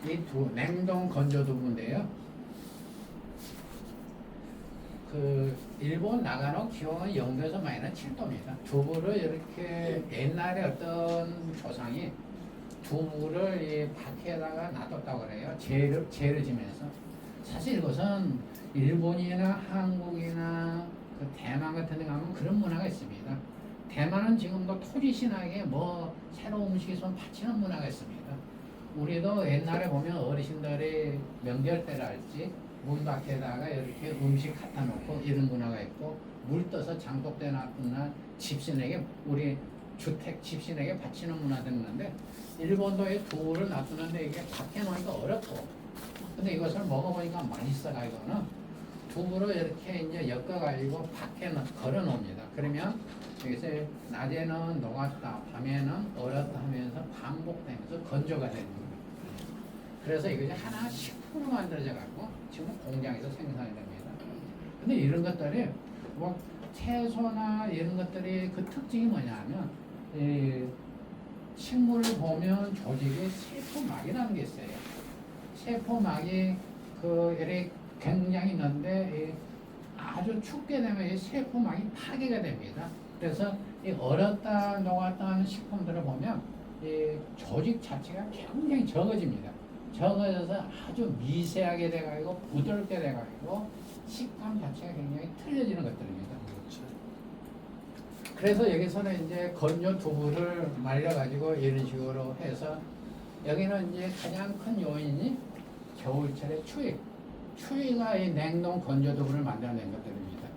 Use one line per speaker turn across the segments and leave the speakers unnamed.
이 냉동 건조 두부인데요. 그 일본 나가노 기온은 0도에서 마이너스 7도입니다. 두부를 이렇게 옛날에 어떤 조상이 두부를 이 밖에다가 놔뒀다고 그래요. 재를 지면서. 사실 이것은 일본이나 한국이나 그 대만 같은 데 가면 그런 문화가 있습니다. 대만은 지금도 토지 신앙에 뭐 새로운 음식이 있으면 바치는 문화가 있습니다. 우리도 옛날에 보면 어르신들이 명절 때랄지 문 밖에다가 이렇게 음식 갖다 놓고 이런 문화가 있고, 물 떠서 장독대 놔둔 날 집신에게, 우리 주택 집신에게 바치는 문화도 있는데, 일본도 이 두부를 놔두는데 이게 밖에 놓으니까 어렵고, 근데 이것을 먹어보니까 맛있어가지고는 두부를 이렇게 이제 엮어가지고 밖에 걸어 놓습니다. 그러면 여기서 낮에는 녹았다, 밤에는 얼었다 하면서 반복되면서 건조가 되는 거예요. 그래서 이것이 하나 식품으로 만들어져 갖고 지금 공장에서 생산이 됩니다. 근데 이런 것들이 뭐 채소나 이런 것들이 그 특징이 뭐냐면, 이 식물을 보면 조직에 세포막이라는 게 있어요. 세포막이 그 이렇게 굉장히 있는데, 아주 춥게 되면 이 세포막이 파괴가 됩니다. 그래서 이 얼었다 녹았다 하는 식품들을 보면 이 조직 자체가 굉장히 적어집니다. 적어져서 아주 미세하게 돼가지고 부드럽게 돼가지고 식감 자체가 굉장히 틀려지는 것들입니다. 그래서 여기서는 이제 건조 두부를 말려가지고 이런 식으로 해서, 여기는 이제 가장 큰 요인이 겨울철의 추위. 추위가 이 냉동 건조 두부를 만들어낸 것들입니다.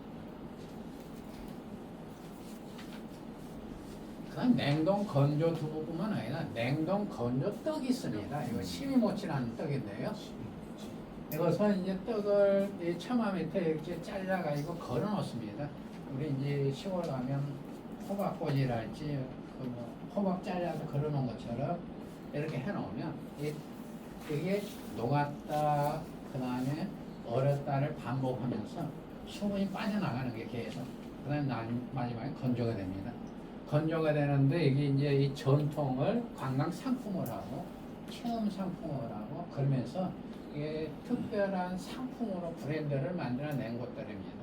그다음 냉동 건조 두부뿐만 아니라 냉동 건조 떡이 있습니다. 이거 시미모치라는 떡인데요. 이것은 이제 떡을 이 처마 밑에 이렇게 잘라가지고 걸어 놓습니다. 우리 이제 시골 가면 호박꼬지랄지 뭐 호박 잘라서 걸어 놓은 것처럼 이렇게 해 놓으면 이게 녹았다, 그 다음에 얼었다를 반복하면서 수분이 빠져나가는 게 계속, 그 다음에 마지막에 건조가 됩니다. 건조가 되는데 이게 이제 이 전통을 관광 상품을 하고 체험 상품을 하고 그러면서 이게 특별한 상품으로 브랜드를 만들어낸 것들입니다.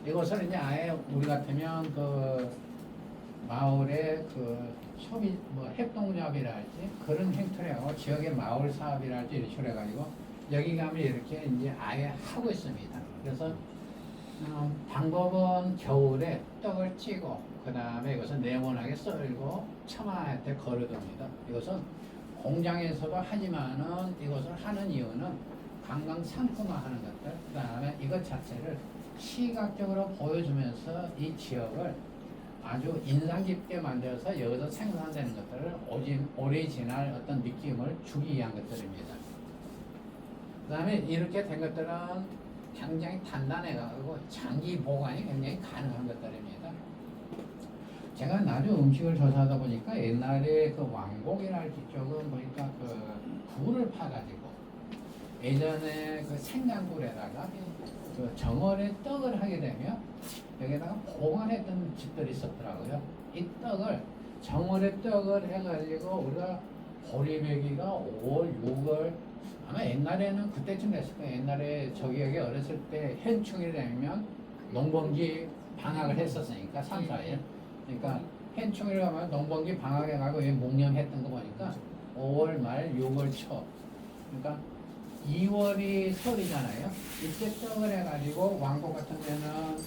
이것을 이제 아예 우리 같으면 그 마을의 그 소비 뭐 협동조합이랄지 그런 행태를 하고 지역의 마을 사업이랄지 이런 식으로 해가지고 여기 가면 이렇게 이제 아예 하고 있습니다. 그래서 방법은 겨울에 떡을 찌고 그 다음에 이것은 네모나게 썰고 처마한테 걸어둡니다. 이것은 공장에서도 하지만은 이것을 하는 이유는 관광 상품화하는 것들, 그 다음에 이것 자체를 시각적으로 보여주면서 이 지역을 아주 인상 깊게 만들어서 여기서 생산되는 것들을 오리지널 어떤 느낌을 주기 위한 것들입니다. 그 다음에 이렇게 된 것들은 굉장히 단단해가지고 장기 보관이 굉장히 가능한 것들입니다. 제가 나중 음식을 조사하다 보니까 옛날에 그 왕곡이랄지 쪽은 보니까 그 굴을 파가지고 예전에 그 생강굴에다가 그 정월에 떡을 하게 되면 여기다가 보관했던 집들이 있었더라고요. 이 떡을 정월에 떡을 해가지고 우리가 보리배기가 5월, 6월 아마 옛날에는 그때쯤 됐을 거예요. 옛날에 저기 여기 어렸을 때 현충이 되면 농번기 방학을 했었으니까 3, 4일. 그러니까 현충일 가면 농번기 방학에 가고 묵념했던 거 보니까 5월 말, 6월 초. 그러니까 2월이 설이잖아요. 이때 떡을 해가지고 왕국 같은 데는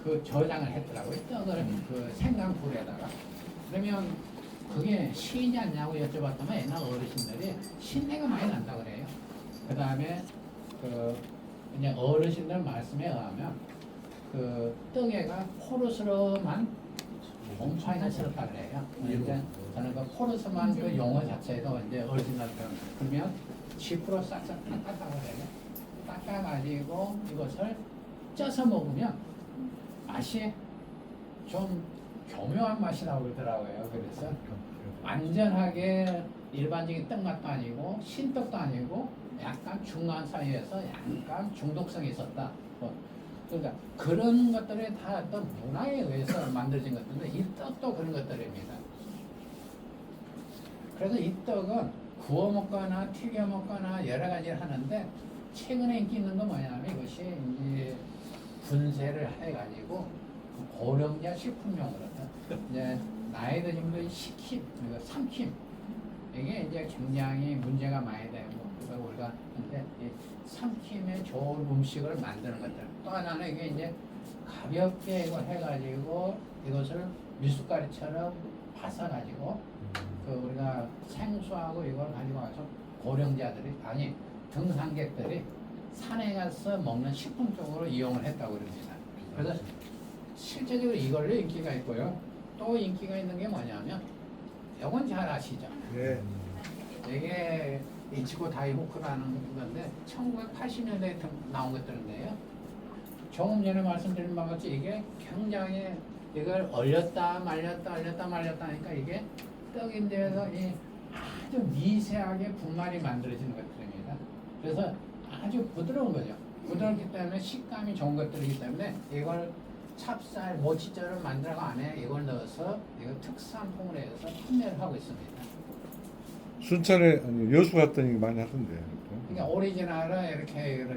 그 저장을 했더라고요. 떡을 그 생강불에다가. 그러면 그게 시이지 않냐고 여쭤봤더니 옛날 어르신들이 신내가 많이 난다 그래요. 그 다음에 이제 어르신들 말씀에 의하면 그 떡에가 포르스름한 곰팡이가 스럽다 그래요. 그러니까 저는 그 포르스름한 그 용어 자체도 이제 어르신들한테 그러면 10% 싹싹 닦았다고 그래요. 닦아가지고 이것을 쪄서 먹으면 맛이 좀 교묘한 맛이 나오더라고요. 그래서 완전하게 일반적인 떡 맛도 아니고 신떡도 아니고 약간 중간 사이에서 약간 중독성이 있었다. 그러니까 그런 것들이 다 어떤 문화에 의해서 만들어진 것들인데 이 떡도 그런 것들입니다. 그래서 이 떡은 구워 먹거나 튀겨 먹거나 여러 가지를 하는데 최근에 인기 있는 건 뭐냐면 이것이 이제 분쇄를 해가지고 고령자 식품용으로 이제 나이 드신 분들이 식힘, 그리고 삼킴 이게 이제 굉장히 문제가 많이 되고 그래서 우리가 근데 이 삼킴의 좋은 음식을 만드는 것들 또 하나는 이게 이제 가볍게 이걸 해가지고 이것을 미숫가루처럼 빻아가지고 그 우리가 생수하고 이걸 가지고 와서 고령자들이 아니 등산객들이 산에 가서 먹는 식품 쪽으로 이용을 했다고 그럽니다. 그래서 실제적으로 이걸로 인기가 있고요. 또 인기가 있는 게 뭐냐면 이건 잘 아시죠?
네.
이게 이치고 다이호크라는 건데 1980년대에 나온 것들인데요. 조금 전에 말씀드린 바와 같이 이게 굉장히 이걸 얼렸다 말렸다 하니까 이게 떡인데서 이 아주 미세하게 분말이 만들어지는 것들입니다. 그래서 아주 부드러운 거죠. 부드럽기 때문에 식감이 좋은 것들이기 때문에 이걸 찹쌀 모치절을 만들어서 안에 이걸 넣어서 이거 특산품으로 해서 판매를 하고 있습니다.
순천에 아니 여수 갔더니 많이 하던데.
그러니까 오리지널은 이렇게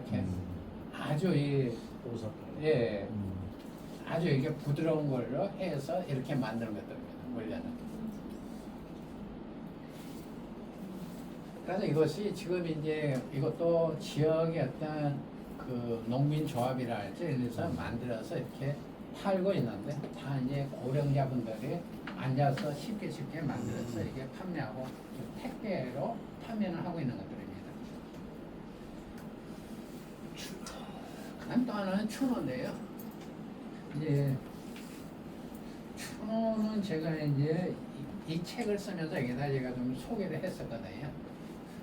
아주 예 아주 이게 부드러운 걸로 해서 이렇게 만드는 것들입니다. 원래는. 그래서 이것이 지금 이제 이것도 지역의 어떤 그 농민 조합이랄지 이래서 만들어서 이렇게 팔고 있는데 다 이제 고령자분들이 앉아서 쉽게 만들어서 이게 판매하고 택배로 판매를 하고 있는 것들입니다. 그다음 또 하나는 추노인데요. 이제 추노는 제가 이제 이 책을 쓰면서 여기다 제가 좀 소개를 했었거든요.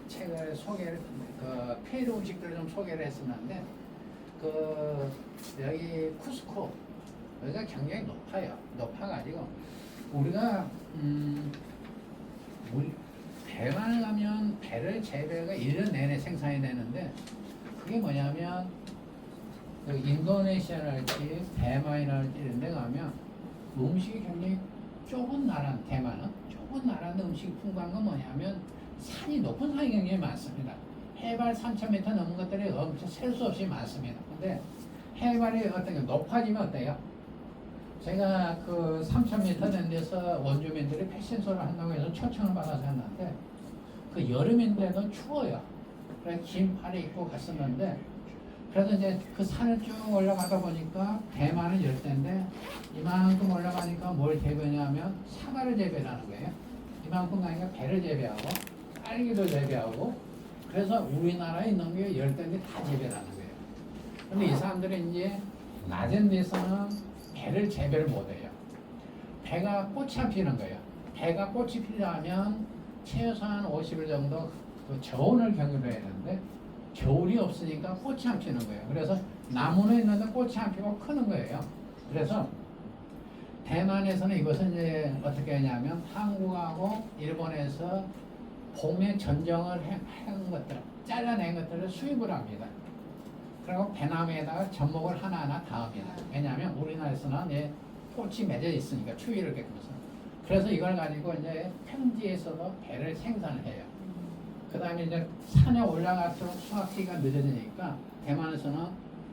책을 소개를 그 페루 음식들을 좀 소개를 했었는데 그 여기 쿠스코 여기가 굉장히 높아가지고 우리가 우리 배만 가면 배를 재배가 1년 내내 생산이 되는데 그게 뭐냐면 그 인도네시아랄지 대만이랄지 이런 데 가면 음식이 굉장히 좁은 나라 대만은 좁은 나라인데 음식이 풍부한 건 뭐냐면 산이 높은 산이 굉장히 많습니다. 해발 3,000m 넘은 것들이 엄청 셀 수 없이 많습니다. 근데 해발이 어떤 게 높아지면 어때요? 제가 그 3,000m 된 데서 원주민들이 패션쇼를 한다고 해서 초청을 받아서 했는데 그 여름인데도 추워요. 그래서 긴팔을 입고 갔었는데 그래서 이제 그 산을 쭉 올라가다 보니까 대만은 열대인데 이만큼 올라가니까 뭘 재배냐면 사과를 재배하는 거예요. 이만큼 가니까 배를 재배하고 딸기도 재배하고 그래서 우리나라에 있는 게 열대인데 다 재배하는 거예요. 근데 이 사람들이 이제 낮은 데서는 배를 재배를 못해요. 배가 꽃이 안 피는 거예요. 배가 꽃이 피려면 최소한 50일 정도 그 저온을 경유를 해야 되는데 겨울이 없으니까 꽃이 안 피는 거예요. 그래서 나무는 있는데 꽃이 안 피고 크는 거예요. 그래서 대만에서는 이것은 이제 어떻게 하냐면 한국하고 일본에서 봄에 전정을 한 것들, 잘라낸 것들을 수입을 합니다. 그리고 배나무에다가 접목을 하나하나 닿습니다. 왜냐하면 우리나라에서는 꽃이 맺어 있으니까 추위를 겪으면서. 그래서 이걸 가지고 이제 평지에서도 배를 생산을 해요. 그 다음에 이제 산에 올라갈수록 수확기가 늦어지니까 대만에서는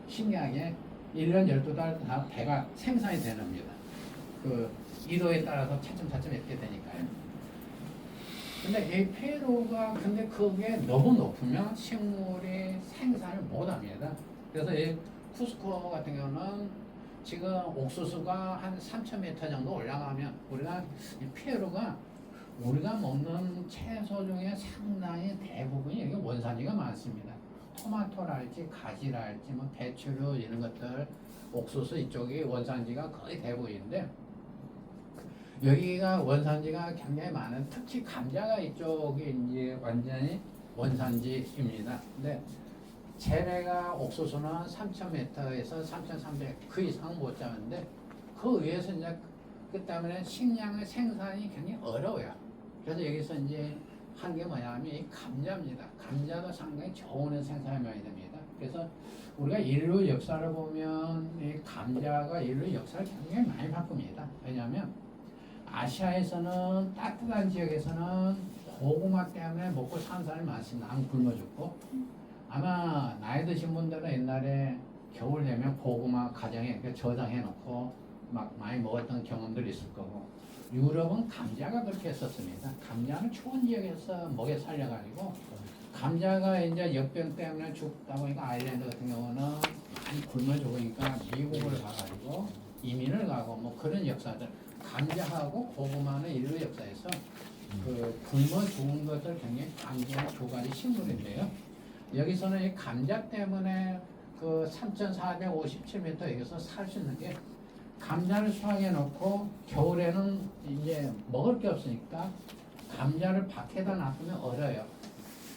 신기하게 1년 12달 다 배가 생산이 되는겁니다. 그 이도에 따라서 차츰 이렇게 되니까요. 근데 이 페루가 근데 그게 너무 높으면 식물이 생산을 못 합니다. 그래서 이 쿠스코 같은 경우는 지금 옥수수가 한 3,000m 정도 올라가면 우리가 이 페루가 우리가 먹는 채소 중에 상당히 대부분이 여기 원산지가 많습니다. 토마토랄지 가지랄지 뭐 배추류 이런 것들 옥수수 이쪽이 원산지가 거의 대부분인데 여기가 원산지가 굉장히 많은 특히 감자가 이쪽이 이제 완전히 원산지입니다. 근데 재래가 옥수수는 3,000m에서 3,300 그 이상은 못 잡는데 그 위에서 이제 그 때문에 식량의 생산이 굉장히 어려워요. 그래서 여기서 이제 한 게 뭐냐면 이 감자입니다. 감자도 상당히 저온에 생산이 많이 됩니다. 그래서 우리가 인류 역사를 보면 이 감자가 인류 역사를 굉장히 많이 바꿉니다. 왜냐하면 아시아에서는 따뜻한 지역에서는 고구마 때문에 먹고 사는 사람이 많습니다. 안 굶어 죽고. 아마 나이 드신 분들은 옛날에 겨울 되면 고구마 가정에 이렇게 저장해 놓고 막 많이 먹었던 경험들이 있을 거고, 유럽은 감자가 그렇게 썼습니다. 감자는 추운 지역에서 먹여 살려가지고, 감자가 이제 역병 때문에 죽다 보니까 아일랜드 같은 경우는 많이 굶어 죽으니까 미국을 가가지고 이민을 가고 뭐 그런 역사들. 감자하고 고구마는 인류 역사에서 그 굶어 죽은 것들 굉장히 강조한 두 가지 식물인데요. 여기서는 이 감자 때문에 그 3,457m 여기서 살 수 있는 게, 감자를 수확해 놓고 겨울에는 이제 먹을 게 없으니까 감자를 밖에다 놔두면 얼어요.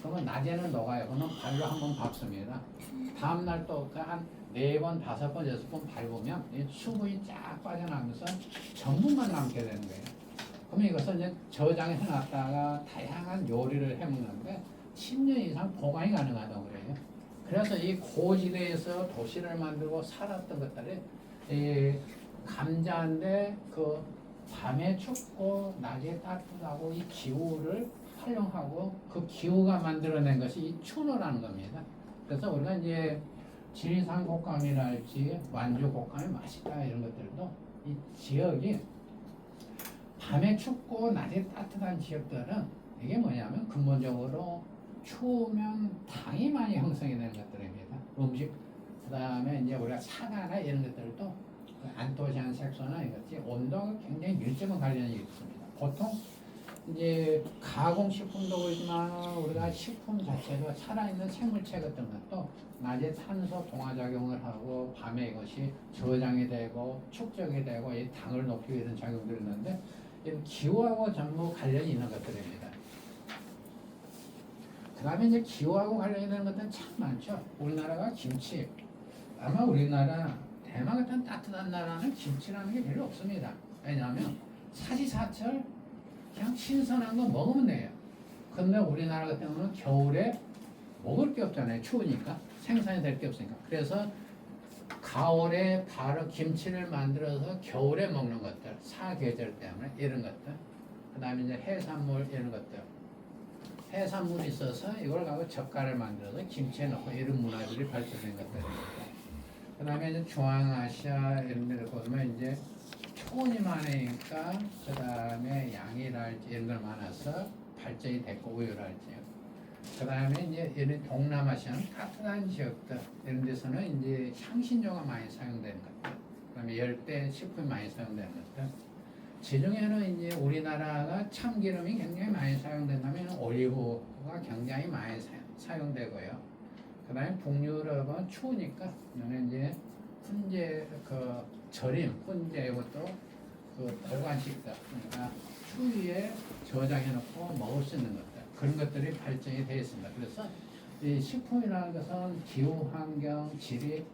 그러면 낮에는 녹아요. 그러면 발로 한번 밟습니다. 다음날 또 한 4번, 5번, 6번 밟으면 이 수분이 쫙 빠져나가면서 전분만 남게 되는 거예요. 그러면 이것을 이제 저장해 놨다가 다양한 요리를 해 먹는데 10년 이상 보관이 가능하다고 그래요. 그래서 이 고지대에서 도시를 만들고 살았던 것들이 이 감자인데 그 밤에 춥고 낮에 따뜻하고 이 기후를 활용하고 그 기후가 만들어낸 것이 이 추노라는 겁니다. 그래서 우리가 이제 지리산 곶감이랄지 완주 곶감이 맛있다 이런 것들도 이 지역이 밤에 춥고 낮에 따뜻한 지역들은 이게 뭐냐면 근본적으로 추우면 당이 많이 형성이 되는 것들입니다. 음식, 그 다음에 이제 우리가 사과나 이런 것들도 안토시아닌 색소나 이것이 온도가 굉장히 밀접한 관련이 있습니다. 보통 이제 가공식품도 그렇지만 우리가 식품 자체도 살아있는 생물체 같은 것도 낮에 산소 동화작용을 하고 밤에 이것이 저장이 되고 축적이 되고 이 당을 높이고 이런 작용들이 있는데, 이런 기후하고 전부 관련이 있는 것들입니다. 그 다음에 이제 기후하고 관련이 되는 것들은 참 많죠. 우리나라가 김치, 아마 우리나라 대만 같은 따뜻한 나라는 김치라는 게 별로 없습니다. 왜냐하면 사시사철 그냥 신선한 거 먹으면 돼요. 근데 우리나라 같은 경우는 겨울에 먹을 게 없잖아요. 추우니까 생산이 될 게 없으니까. 그래서 가을에 바로 김치를 만들어서 겨울에 먹는 것들, 사계절 때문에 이런 것들. 그 다음에 이제 해산물 이런 것들. 해산물이 있어서 이걸 갖고 젓갈을 만들어서 김치에 넣고 이런 문화들이 발전된 것들입니다. 그 다음에 이제 중앙아시아 이런 데를 보면 이제 초원이 많으니까 그 다음에 양이랄지 이런 걸 많아서 발전이 됐고 우유랄지요. 그 다음에 이제 이런 동남아시아는 따뜻한 지역들 이런 데서는 이제 향신료가 많이 사용되는 것들, 그 다음에 열대 식품이 많이 사용되는 것들. 지중해는 이제 우리나라가 참기름이 굉장히 많이 사용된다면 올리브가 굉장히 많이 사용되고요. 그 다음에 북유럽은 추우니까 이거는 이제 훈제 그 절임 훈제 이것도 그 보관식들, 그러니까 추위에 저장해 놓고 먹을 수 있는 것들, 그런 것들이 발전이 되어 있습니다. 그래서 이 식품이라는 것은 기후 환경 지리,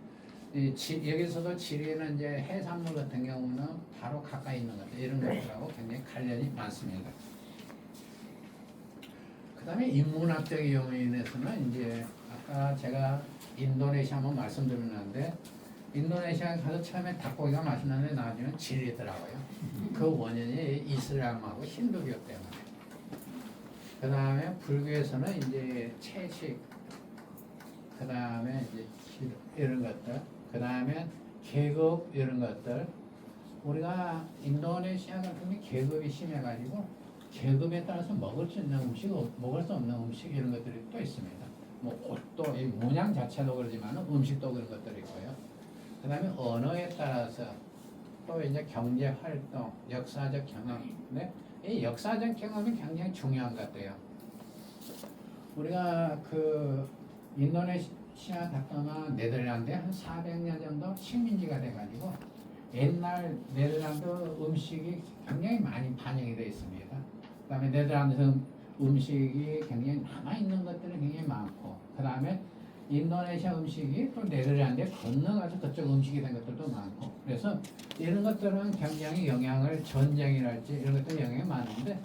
여기서도 지리는 이제 해산물 같은 경우는 바로 가까이 있는 것들 이런 것들하고 굉장히 관련이 많습니다. 그 다음에 인문학적 요인에서는 이제 아까 제가 인도네시아 한번 말씀드렸는데, 인도네시아 가서 처음에 닭고기가 맛있는데 나중에 질리더라고요. 그 원인이 이슬람하고 힌두교 때문에. 그 다음에 불교에서는 이제 채식, 그 다음에 이제 이런 것들, 그 다음에 계급 이런 것들. 우리가 인도네시아 같은 게 계급이 심해가지고 계급에 따라서 먹을 수 있는 음식, 먹을 수 없는 음식 이런 것들이 또 있습니다. 뭐 옷도 이 문양 자체도 그러지만 음식도 그런 것들이 있고요. 그 다음에 언어에 따라서 또 이제 경제 활동, 역사적 경험. 네? 이 역사적 경험이 굉장히 중요한 것 같아요. 우리가 그 인도네시아 갔다가 네덜란드에 한 400년 정도 식민지가 돼가지고 옛날 네덜란드 음식이 굉장히 많이 반영이 되어 있습니다. 그 다음에 네덜란드 음식이 굉장히 남아있는 것들이 굉장히 많고, 그 다음에 인도네시아 음식이 또 네덜란드에 건너가서 그쪽 음식이 된 것들도 많고, 그래서 이런 것들은 굉장히 영향을, 전쟁이랄지 이런 것들 영향이 많은데,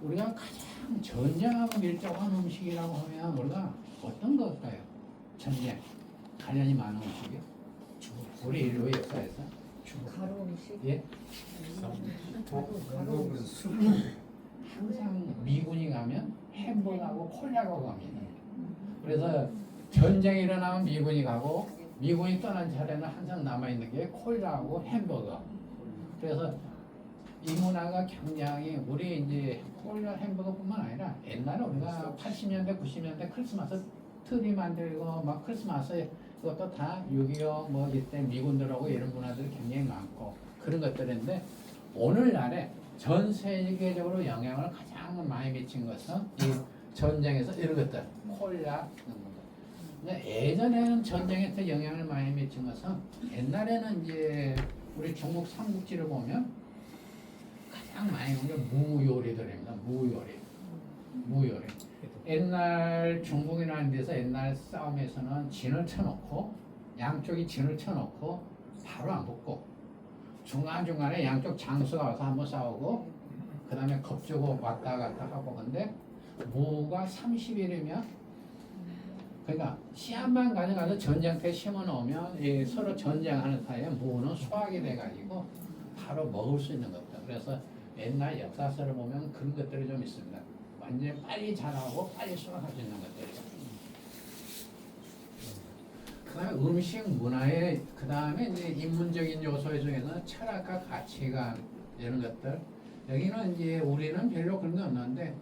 우리가 가장 전쟁하고 밀접한 음식이라고 하면 우리가 어떤 걸까요? 전쟁 관련이 많은 음식이요? 우리 인류 역사에서
가루 음식?
예?
가루 음식.
항상 미군이 가면 가면 햄버거하고 콜라하고 갑니다. 그래서 전쟁이 일어나면 미군이 가고 미군이 떠난 차례는 항상 남아있는 게 콜라하고 햄버거. 그래서 이 문화가 굉장히 우리 이제 콜라 햄버거뿐만 아니라 옛날에 우리가 80년대 90년대 크리스마스 트리 만들고 막 크리스마스 그것도 다 6.25 뭐 이때 미군들하고 이런 문화들이 굉장히 많고 그런 것들인데 오늘날에 전 세계적으로 영향을 가장 많이 미친 것은 이 전쟁에서 이런 것들 콜라 근데 예전에는 전쟁에서 영향을 많이 미친 것은 옛날에는 이제 우리 중국 삼국지를 보면 가장 많이 본 게 무요리들입니다. 무요리. 옛날 중국이라는 데서 옛날 싸움에서는 진을 쳐놓고 양쪽이 진을 쳐놓고 바로 안 붙고 중간중간에 양쪽 장수가 와서 한번 싸우고 그 다음에 겁주고 왔다 갔다 하고 근데 무가 30일이면 그러니까 씨앗만 가져가서 전쟁터에 심어놓으면 이 서로 전쟁하는 사이에 무는 수확이 돼가지고 바로 먹을 수 있는 것들. 그래서 옛날 역사서를 보면 그런 것들이 좀 있습니다. 완전히 빨리 자라고 빨리 수확할 수 있는 것들이죠. 그 다음에 음식 문화의 그 다음에 이제 인문적인 요소 중에서는 철학과 가치관 이런 것들. 여기는 이제 우리는 별로 그런 게 없는데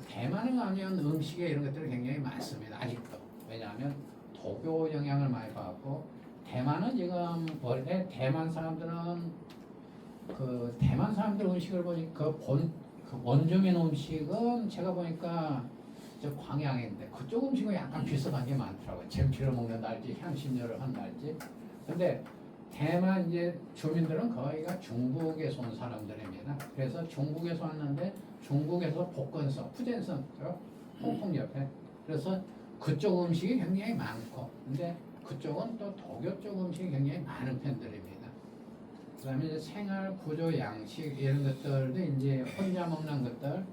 대만에 가면 음식에 이런 것들이 굉장히 많습니다. 아직도. 왜냐하면 도교 영향을 많이 받고 대만은 지금 원래 대만 사람들은 그 대만 사람들 음식을 보니까 그 원주민 음식은 제가 보니까 저 광양인데 그쪽 음식은 약간 비슷한 게 많더라고요. 잼피를 먹는다할지 향신료를 한다할지. 근데 대만 이제 주민들은 거의가 중국에서 온 사람들입니다. 그래서 중국에서 왔는데 중국에서 복건성, 푸젠성, 홍콩 옆에. 그래서 그쪽 음식이 굉장히 많고, 근데 그쪽은 또 도교 쪽 음식이 굉장히 많은 편들입니다. 그다음에 이제 생활 구조 양식 이런 것들도 이제 혼자 먹는 것들,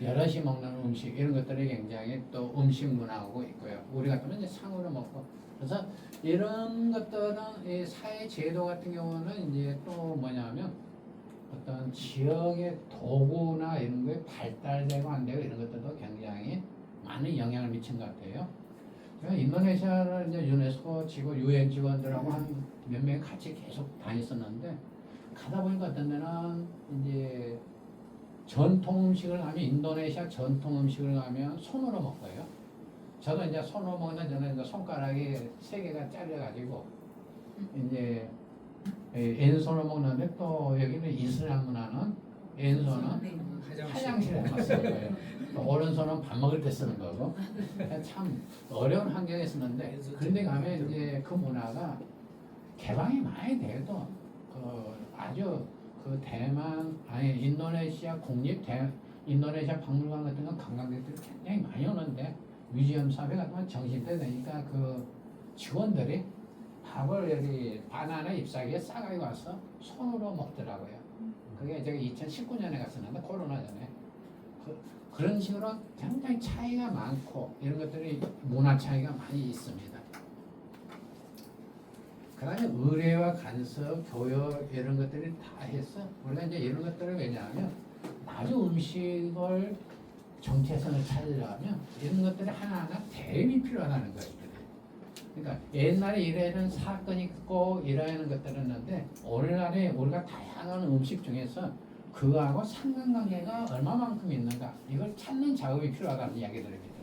여럿이 먹는 음식 이런 것들이 굉장히 또 음식 문화하고 있고요. 우리 같으면 이제 상으로 먹고. 그래서 이런 것들은 이 사회 제도 같은 경우는 이제 또 뭐냐면 어떤 지역의 도구나 이런 거에 발달되고 안 되고 이런 것들도 굉장히 많은 영향을 미친 것 같아요. 제가 인도네시아를 이제 유네스코 지구 유엔 직원들하고 한 몇 명이 같이 계속 다녔었는데 가다 보니까 어떤 데는 이제 전통 음식을 가면 인도네시아 전통 음식을 가면 손으로 먹어요. 저도 이제 손으로 먹는 저는 이제 손가락이 3개가 잘려가지고 이제 왼손으로 먹는데 또 여기는 이슬람 문화는 왼손은 화장실에 쓰는 거예요. 오른손은 밥 먹을 때 쓰는 거고 참 어려운 환경에 쓰는데 그런데 가면 이제 그 문화가 개방이 많이 돼도 아주 그 대만 아니 인도네시아 인도네시아 박물관 같은 건 관광객들이 굉장히 많이 오는데 뮤지엄 사회 같은 건 정신대 되니까 그 직원들이 밥을 여기 바나나 잎사귀에 싸가지고 와서 손으로 먹더라고요. 그게 제가 2019년에 갔었는데 코로나 전에 그런 식으로 굉장히 차이가 많고 이런 것들이 문화 차이가 많이 있습니다. 그 다음에 의례와 간섭, 교육 이런 것들이 다 해서 우리가 이제 이런 것들을 왜냐하면 아주 음식을 정체성을 찾으려면 이런 것들이 하나하나 대응이 필요하다는 거예요. 그러니까 옛날에 이런 사건이 있고 이러는 것들이었는데 오늘날에 우리가 다양한 음식 중에서 그거하고 상관관계가 얼마만큼 있는가 이걸 찾는 작업이 필요하다는 이야기들입니다.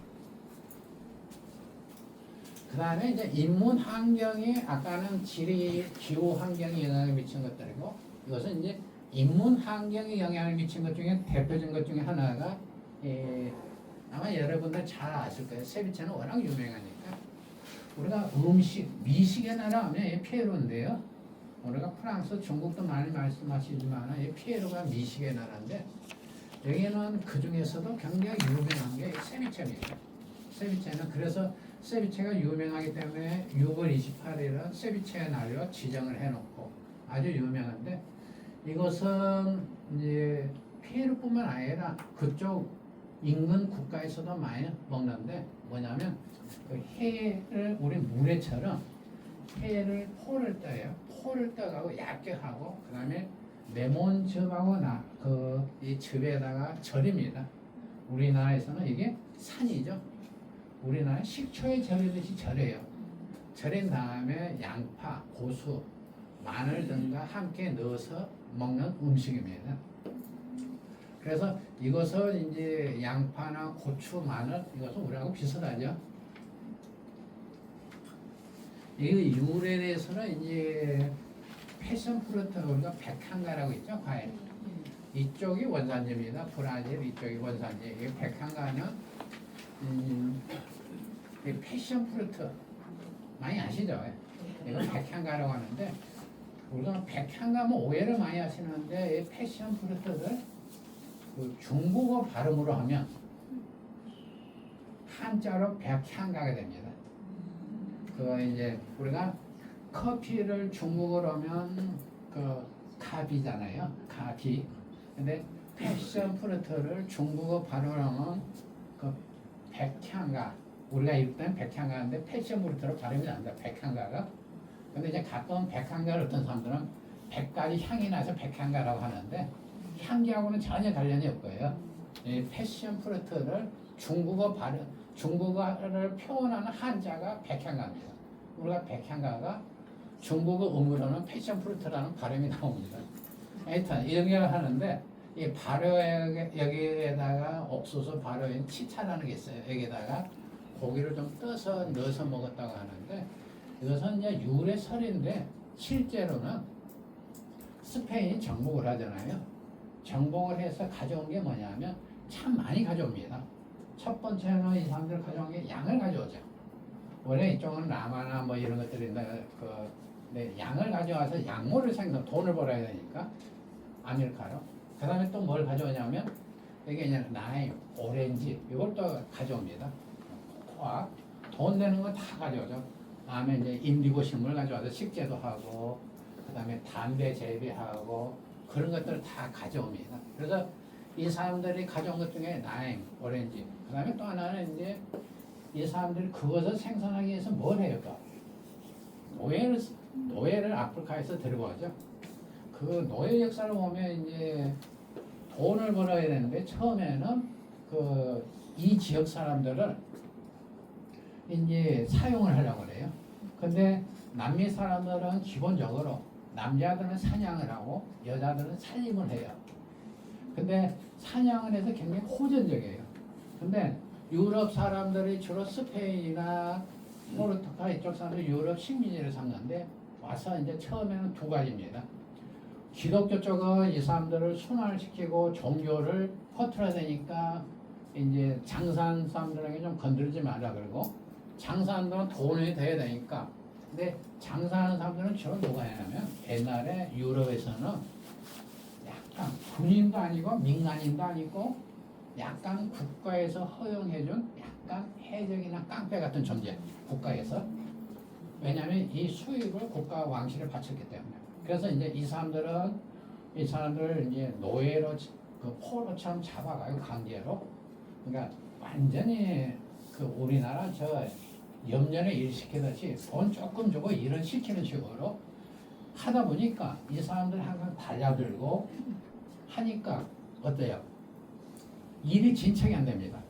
그 다음에 이제 인문 환경이 아까는 지리 기후 환경이 영향을 미친 것들이고 이것은 이제 인문 환경이 영향을 미친 것 중에 대표적인 것 중에 하나가 아마 여러분들 잘 아실 거예요. 세비체는 워낙 유명하니까 우리가 음식 미식의 나라 하면 피에로인데요. 우리가 프랑스, 중국도 많이 말씀하시지만 이 피에로가 미식의 나라인데 여기는 그 중에서도 굉장히 유명한 게 세비체입니다. 세비체는 그래서 세비체가 유명하기 때문에 6월 28일은 세비체의 날로 지정을 해놓고 아주 유명한데 이것은 이제 피에로뿐만 아니라 그쪽 인근 국가에서도 많이 먹는데 뭐냐면 그 해를 우리 물회처럼 해를 포를 떠요. 포를 떠가고 얇게 하고 그 다음에 레몬즙하고 이 즙에다가 절입니다. 우리나라에서는 이게 산이죠. 우리나라 식초에 절이듯이 절여요. 절인 다음에 양파, 고수, 마늘 등과 함께 넣어서 먹는 음식입니다. 그래서 이것은 이제 양파나 고추, 마늘 이것은 우리하고 비슷하죠. 이 유래에 대해서는 이제 패션 프루트 우리가 백향가라고 있죠, 과일. 이쪽이 원산지입니다. 브라질 이쪽이 원산지. 이 백향가는 이 패션 프루트 많이 아시죠? 이건 백향가라고 하는데 우리가 백향가면 오해를 많이 하시는데 이 패션 프루트를 그 중국어 발음으로 하면 한자로 백향가가 됩니다. 그 이제 우리가 커피를 중국어로 하면 그 카비잖아요. 카비. 근데 패션 프루트를 중국어 발음으로 하면 그 백향가. 우리가 읽던 백향가인데 패션 프루트로 발음이 납니다. 백향가가. 근데 이제 가끔 백향가를 어떤 사람들은 100가지 향이 나서 백향가라고 하는데 향기하고는 전혀 관련이 없고요. 이 패션 프루트를 중국어를 표현하는 한자가 백향가입니다. 우리가 백향가가 중국어 음으로는 패션 프루트라는 발음이 나옵니다. 하여튼 이런 걸 하는데 이 여기에다가 옥수수 발효인 치차라는 게 있어요. 여기다가 고기를 좀 떠서 넣어서 먹었다고 하는데 이것은 이제 유래설인데 실제로는 스페인이 정복을 하잖아요. 정복을 해서 가져온 게 뭐냐면 참 많이 가져옵니다. 첫 번째는 이 사람들 가져온 게 양을 가져오죠. 원래 이쪽은 라마나 뭐 이런 것들인데 양을 가져와서 약물을 생산, 돈을 벌어야 되니까 아메리카노. 그 다음에 또 뭘 가져오냐면 이게 이제 라임, 오렌지 이걸 또 가져옵니다. 코코아, 돈 되는 건 다 가져오죠. 다음에 이제 인디고 식물 가져와서 식재도 하고 그 다음에 담배 재배하고 그런 것들을 다 가져옵니다. 그래서 이 사람들이 가져온 것 중에 라임, 오렌지 그 다음에 또 하나는 이제 이 사람들이 그것을 생산하기 위해서 뭘 해요? 노예를 아프리카에서 데리고 가죠. 그 노예 역사를 보면 이제 돈을 벌어야 되는데 처음에는 이 지역 사람들을 이제 사용을 하려고 그래요. 근데 남미 사람들은 기본적으로 남자들은 사냥을 하고 여자들은 살림을 해요. 근데 사냥을 해서 굉장히 호전적이에요. 근데 유럽 사람들이 주로 스페인이나 포르투갈 이쪽 사람들이 유럽 식민지를 삼는데 와서 이제 처음에는 두 가지입니다. 기독교 쪽은 이 사람들을 순환시키고 종교를 퍼뜨려야 되니까 이제 장사하는 사람들에게 좀 건들지 말라 그러고 장사하는 사람은 돈이 돼야 되니까 근데 장사하는 사람들은 주로 누가 했냐면 옛날에 유럽에서는 약간 군인도 아니고 민간인도 아니고 약간 국가에서 허용해준 약간 해적이나 깡패 같은 존재 국가에서 왜냐하면 이 수입을 국가 왕실에 바쳤기 때문에 그래서 이제 이 사람들을 이제 노예로 그 포로처럼 잡아가요 강제로 그러니까 완전히 그 우리나라 저 염전에 일 시키듯이 돈 조금 주고 일을 시키는 식으로 하다 보니까 이 사람들 항상 달려들고 하니까 어때요? 일이 진척이 안 됩니다.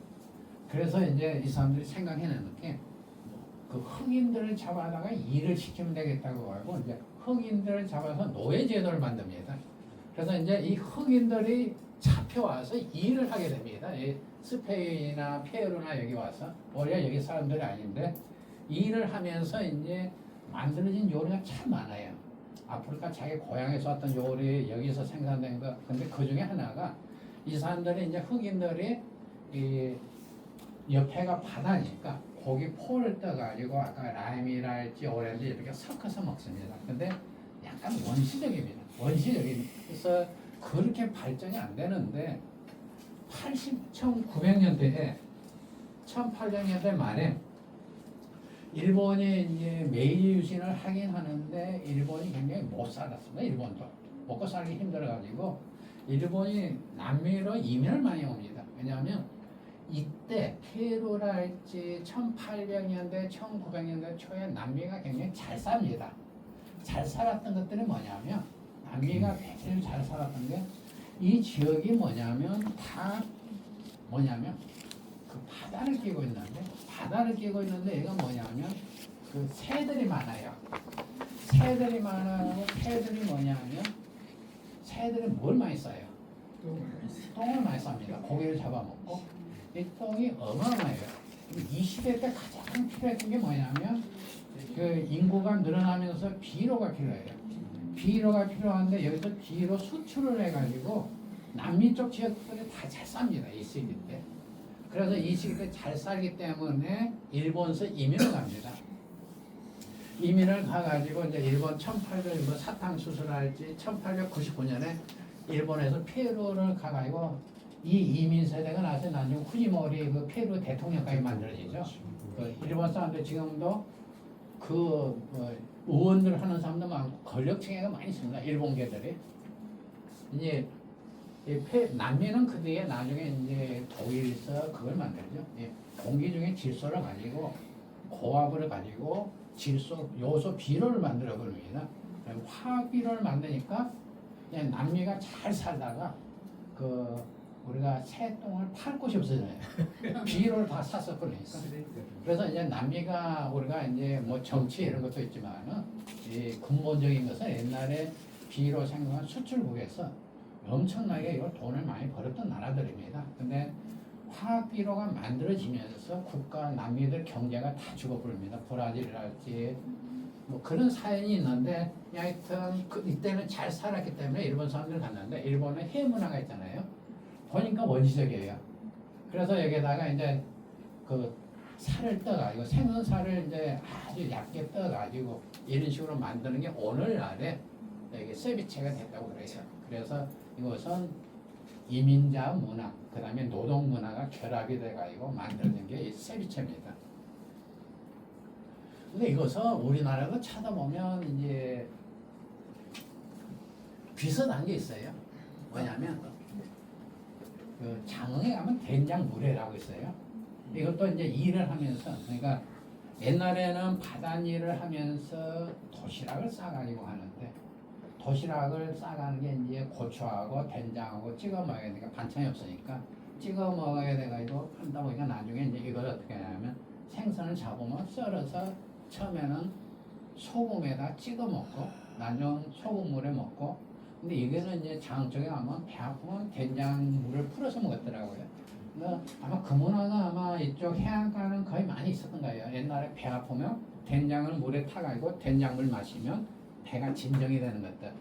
그래서 이제 이 사람들이 생각해내는 게 그 흑인들을 잡아다가 일을 시키면 되겠다고 하고 이제 흑인들을 잡아서 노예제도를 만듭니다. 그래서 이제 이 흑인들이 잡혀와서 일을 하게 됩니다. 이 스페인이나 페루나 여기 와서 원래 여기 사람들이 아닌데 일을 하면서 이제 만들어진 요리가 참 많아요. 아프리카 자기 고향에서 왔던 요리 여기서 생산된 거. 근데 그 중에 하나가 이 사람들이 이제 흑인들이 이 옆에가 바다니까 고기 포를 떠가지고 아까 라임이랄지 오렌지 이렇게 섞어서 먹습니다. 근데 약간 원시적입니다. 원시적인. 그래서 그렇게 발전이 안 되는데 1900년대에 1800년대 말에 일본이 이제 메이지 유신을 하긴 하는데 일본이 굉장히 못 살았습니다. 일본도 먹고 살기 힘들어가지고 일본이 남미로 이민을 많이 옵니다. 왜냐하면 이때 페루랄지 1800년대, 1900년대 초에 남미가 굉장히 잘 삽니다. 잘 살았던 것들이 뭐냐면 남미가 제일 잘 살았던 게 이 지역이 뭐냐면 다 뭐냐면 그 바다를 끼고 있는데 얘가 뭐냐면 그 새들이 많아요. 새들이 많아요. 새들이 뭐냐면 새들이 뭘 많이 써요? 똥을 많이 쌉니다. 고기를 잡아먹고 이 똥이 어마어마해요. 이 시대 때 가장 필요했던 게 뭐냐면 그 인구가 늘어나면서 비료가 필요해요. 비료가 필요한데 여기서 비료 수출을 해가지고 남미 쪽 지역들이 다 잘 삽니다. 이 시기 때. 그래서 이 시기 때 잘 살기 때문에 일본서 이민을 갑니다. 이민을 가가지고 이제 일본 1800 사탕수수랄지 1899년에 일본에서 페루를 가가지고 이 이민 세대가 나서 나중에 후지모리 그 페루 대통령까지 만들어지죠. 그 일본 사람들 지금도 그 의원들 하는 사람도 많고 권력층에가 많이 있습니다. 일본계들이 이제 남미는 그 뒤에 나중에 이제 독일에서 그걸 만들죠. 공기 중에 질소를 가지고 고압을 가지고 질소 요소 비료를 만들어 버립니다. 화학 비료를 만드니까 그냥 남미가 잘 살다가 그 우리가 새똥을 팔 곳이 없어져요. 비료를 다 샀어 버리니까. 그래서 이제 남미가 우리가 이제 뭐 정치 이런 것도 있지만은 이 근본적인 것은 옛날에 비료 생산 수출국에서 엄청나게 이걸 돈을 많이 벌었던 나라들입니다. 근데 화학 비료가 만들어지면서 국가 남미들 경제가 다 죽어버립니다. 브라질이랄지 뭐 그런 사연이 있는데 하여튼 이때는 잘 살았기 때문에 일본 사람들 갔는데 일본은 해문화가 있잖아요. 보니까 원시적이에요. 그래서 여기다가 이제 그 살을 떠가지고 생선살을 이제 아주 얇게 떠가지고 이런 식으로 만드는 게 오늘날에 이게 세비체가 됐다고 그래요. 그래서 이것은 이민자 문화, 그 다음에 노동 문화가 결합이 돼가지고 만드는 게 이 세비체입니다. 근데 이것은 우리나라도 찾아보면 이제 비슷한 게 있어요. 뭐냐면 그 장흥에 가면 된장물회라고 있어요. 이것도 이제 일을 하면서 그러니까 옛날에는 바닷일을 하면서 도시락을 싸가지고 하는데 도시락을 싸가는 게 이제 고추하고 된장하고 찍어 먹어야 되니까 반찬이 없으니까 찍어 먹어야 돼가지고 한다 보니까 나중에 이제 이걸 어떻게 하냐면 생선을 잡으면 썰어서 처음에는 소금에다 찍어 먹고 나중 소금물에 먹고 근데 이거는 이제 장 쪽에 가면 배 아프면 된장물을 풀어서 먹었더라고요. 근데 아마 그 문화가 아마 이쪽 해안가는 거의 많이 있었던 거예요. 옛날에 배 아프면 된장을 물에 타가지고 된장물 마시면 배가 진정이 되는 것들.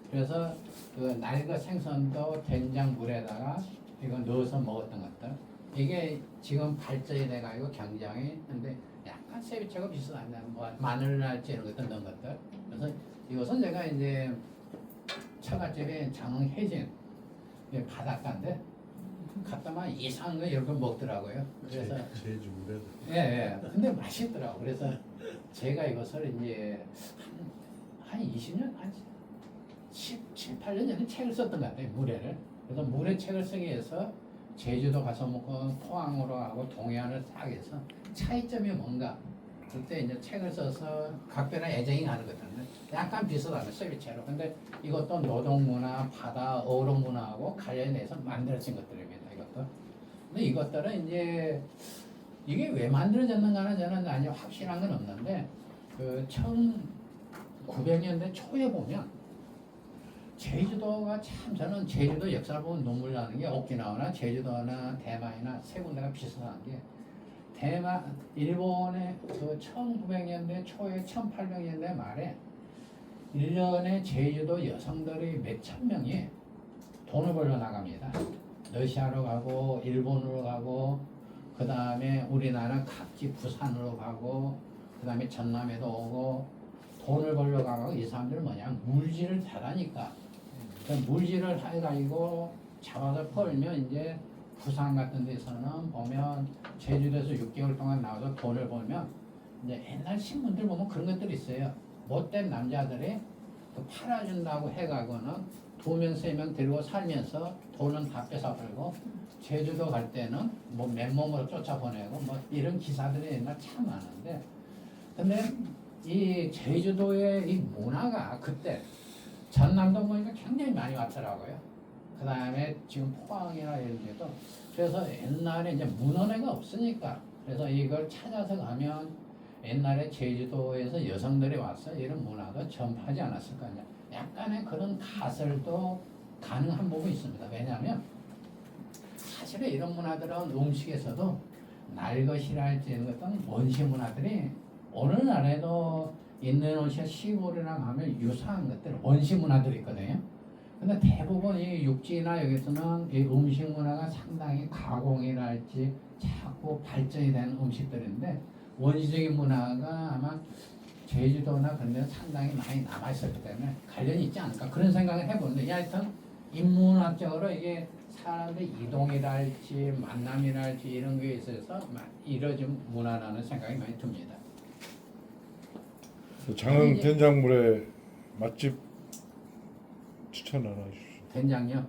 그래서 그 낡은 생선도 된장물에다가 이거 넣어서 먹었던 것들. 이게 지금 발전이 돼가지고 굉장히 근데 약간 세비체가 비슷한데 뭐 마늘날지 이런 것들 넣은 것들. 그래서 이것은 제가 이제 처갓집에 장흥 해진 바닷가인데 갔다만 이상한 거 이런 거 먹더라고요. 그래서
제주 물에도
예. 근데 맛있더라고. 그래서 제가 이것을 이제 한 20년 한 17, 8년 전에 책을 썼던 것 같아요. 물회를. 그래서 물회 책을 쓰기 위해서 제주도 가서 먹고 포항으로 하고 동해안을 싹 해서 차이점이 뭔가 그때 이제 책을 써서 각별한 애정이 가는 것들인데 약간 비슷하네 세비체로. 근데 이것도 노동문화, 바다, 어록문화하고 관련해서 만들어진 것들입니다. 이것도. 근데 이것들은 이제 이게 왜 만들어졌는가는 저는 아주 확실한 건 없는데 그 1900년대 초에 보면 제주도가 참 저는 제주도 역사를 보면 눈물 나는 게 오키나와나 제주도나 대만이나 세 군데가 비슷한 게 대만 일본의 그 1900년대 초에 1800년대 말에 1년에 제주도 여성들이 몇천 명이 돈을 벌러 나갑니다. 러시아로 가고 일본으로 가고 그 다음에 우리나라 각지 부산으로 가고 그 다음에 전남에도 오고 돈을 벌러 가고 이 사람들은 뭐냐 물질을 잘하니까 그 물질을 해가지고 잡아서 벌면 이제 부산 같은 데서는 보면 제주도에서 6개월 동안 나와서 돈을 벌면 이제 옛날 신문들 보면 그런 것들이 있어요. 못된 남자들이 그 팔아준다고 해가고는 2명, 3명 데리고 살면서 돈은 다 뺏어버리고 제주도 갈 때는 뭐 맨몸으로 쫓아보내고 뭐 이런 기사들이 옛날 참 많은데 근데 이 제주도의 이 문화가 그때 전남도 보니까 굉장히 많이 왔더라고요. 그다음에 지금 포항이나 이런 데도 그래서 옛날에 이제 문헌회가 없으니까 그래서 이걸 찾아서 가면 옛날에 제주도에서 여성들이 와서 이런 문화도 전파하지 않았을까 하냐. 약간의 그런 가설도 가능한 부분이 있습니다. 왜냐하면 사실은 이런 문화들은 음식에서도 날것이랄지 이런 것들은 원시 문화들이 어느 나라에도 인도네시아 시골이나 가면 유사한 것들 원시 문화들이 있거든요. 근데 대부분 이 육지나 여기서는 이 음식 문화가 상당히 가공이랄지 자꾸 발전이 된 음식들인데 원시적인 문화가 아마 제주도나 그런 데는 상당히 많이 남아있었기 때문에 관련이 있지 않을까 그런 생각을 해보는데 하여튼 인문학적으로 이게 사람들 이동이랄지 만남이랄지 이런 게 있어서 이루어진 문화라는 생각이 많이 듭니다.
장흥 된장물의 맛집 추천 하나 해주시죠.
된장요?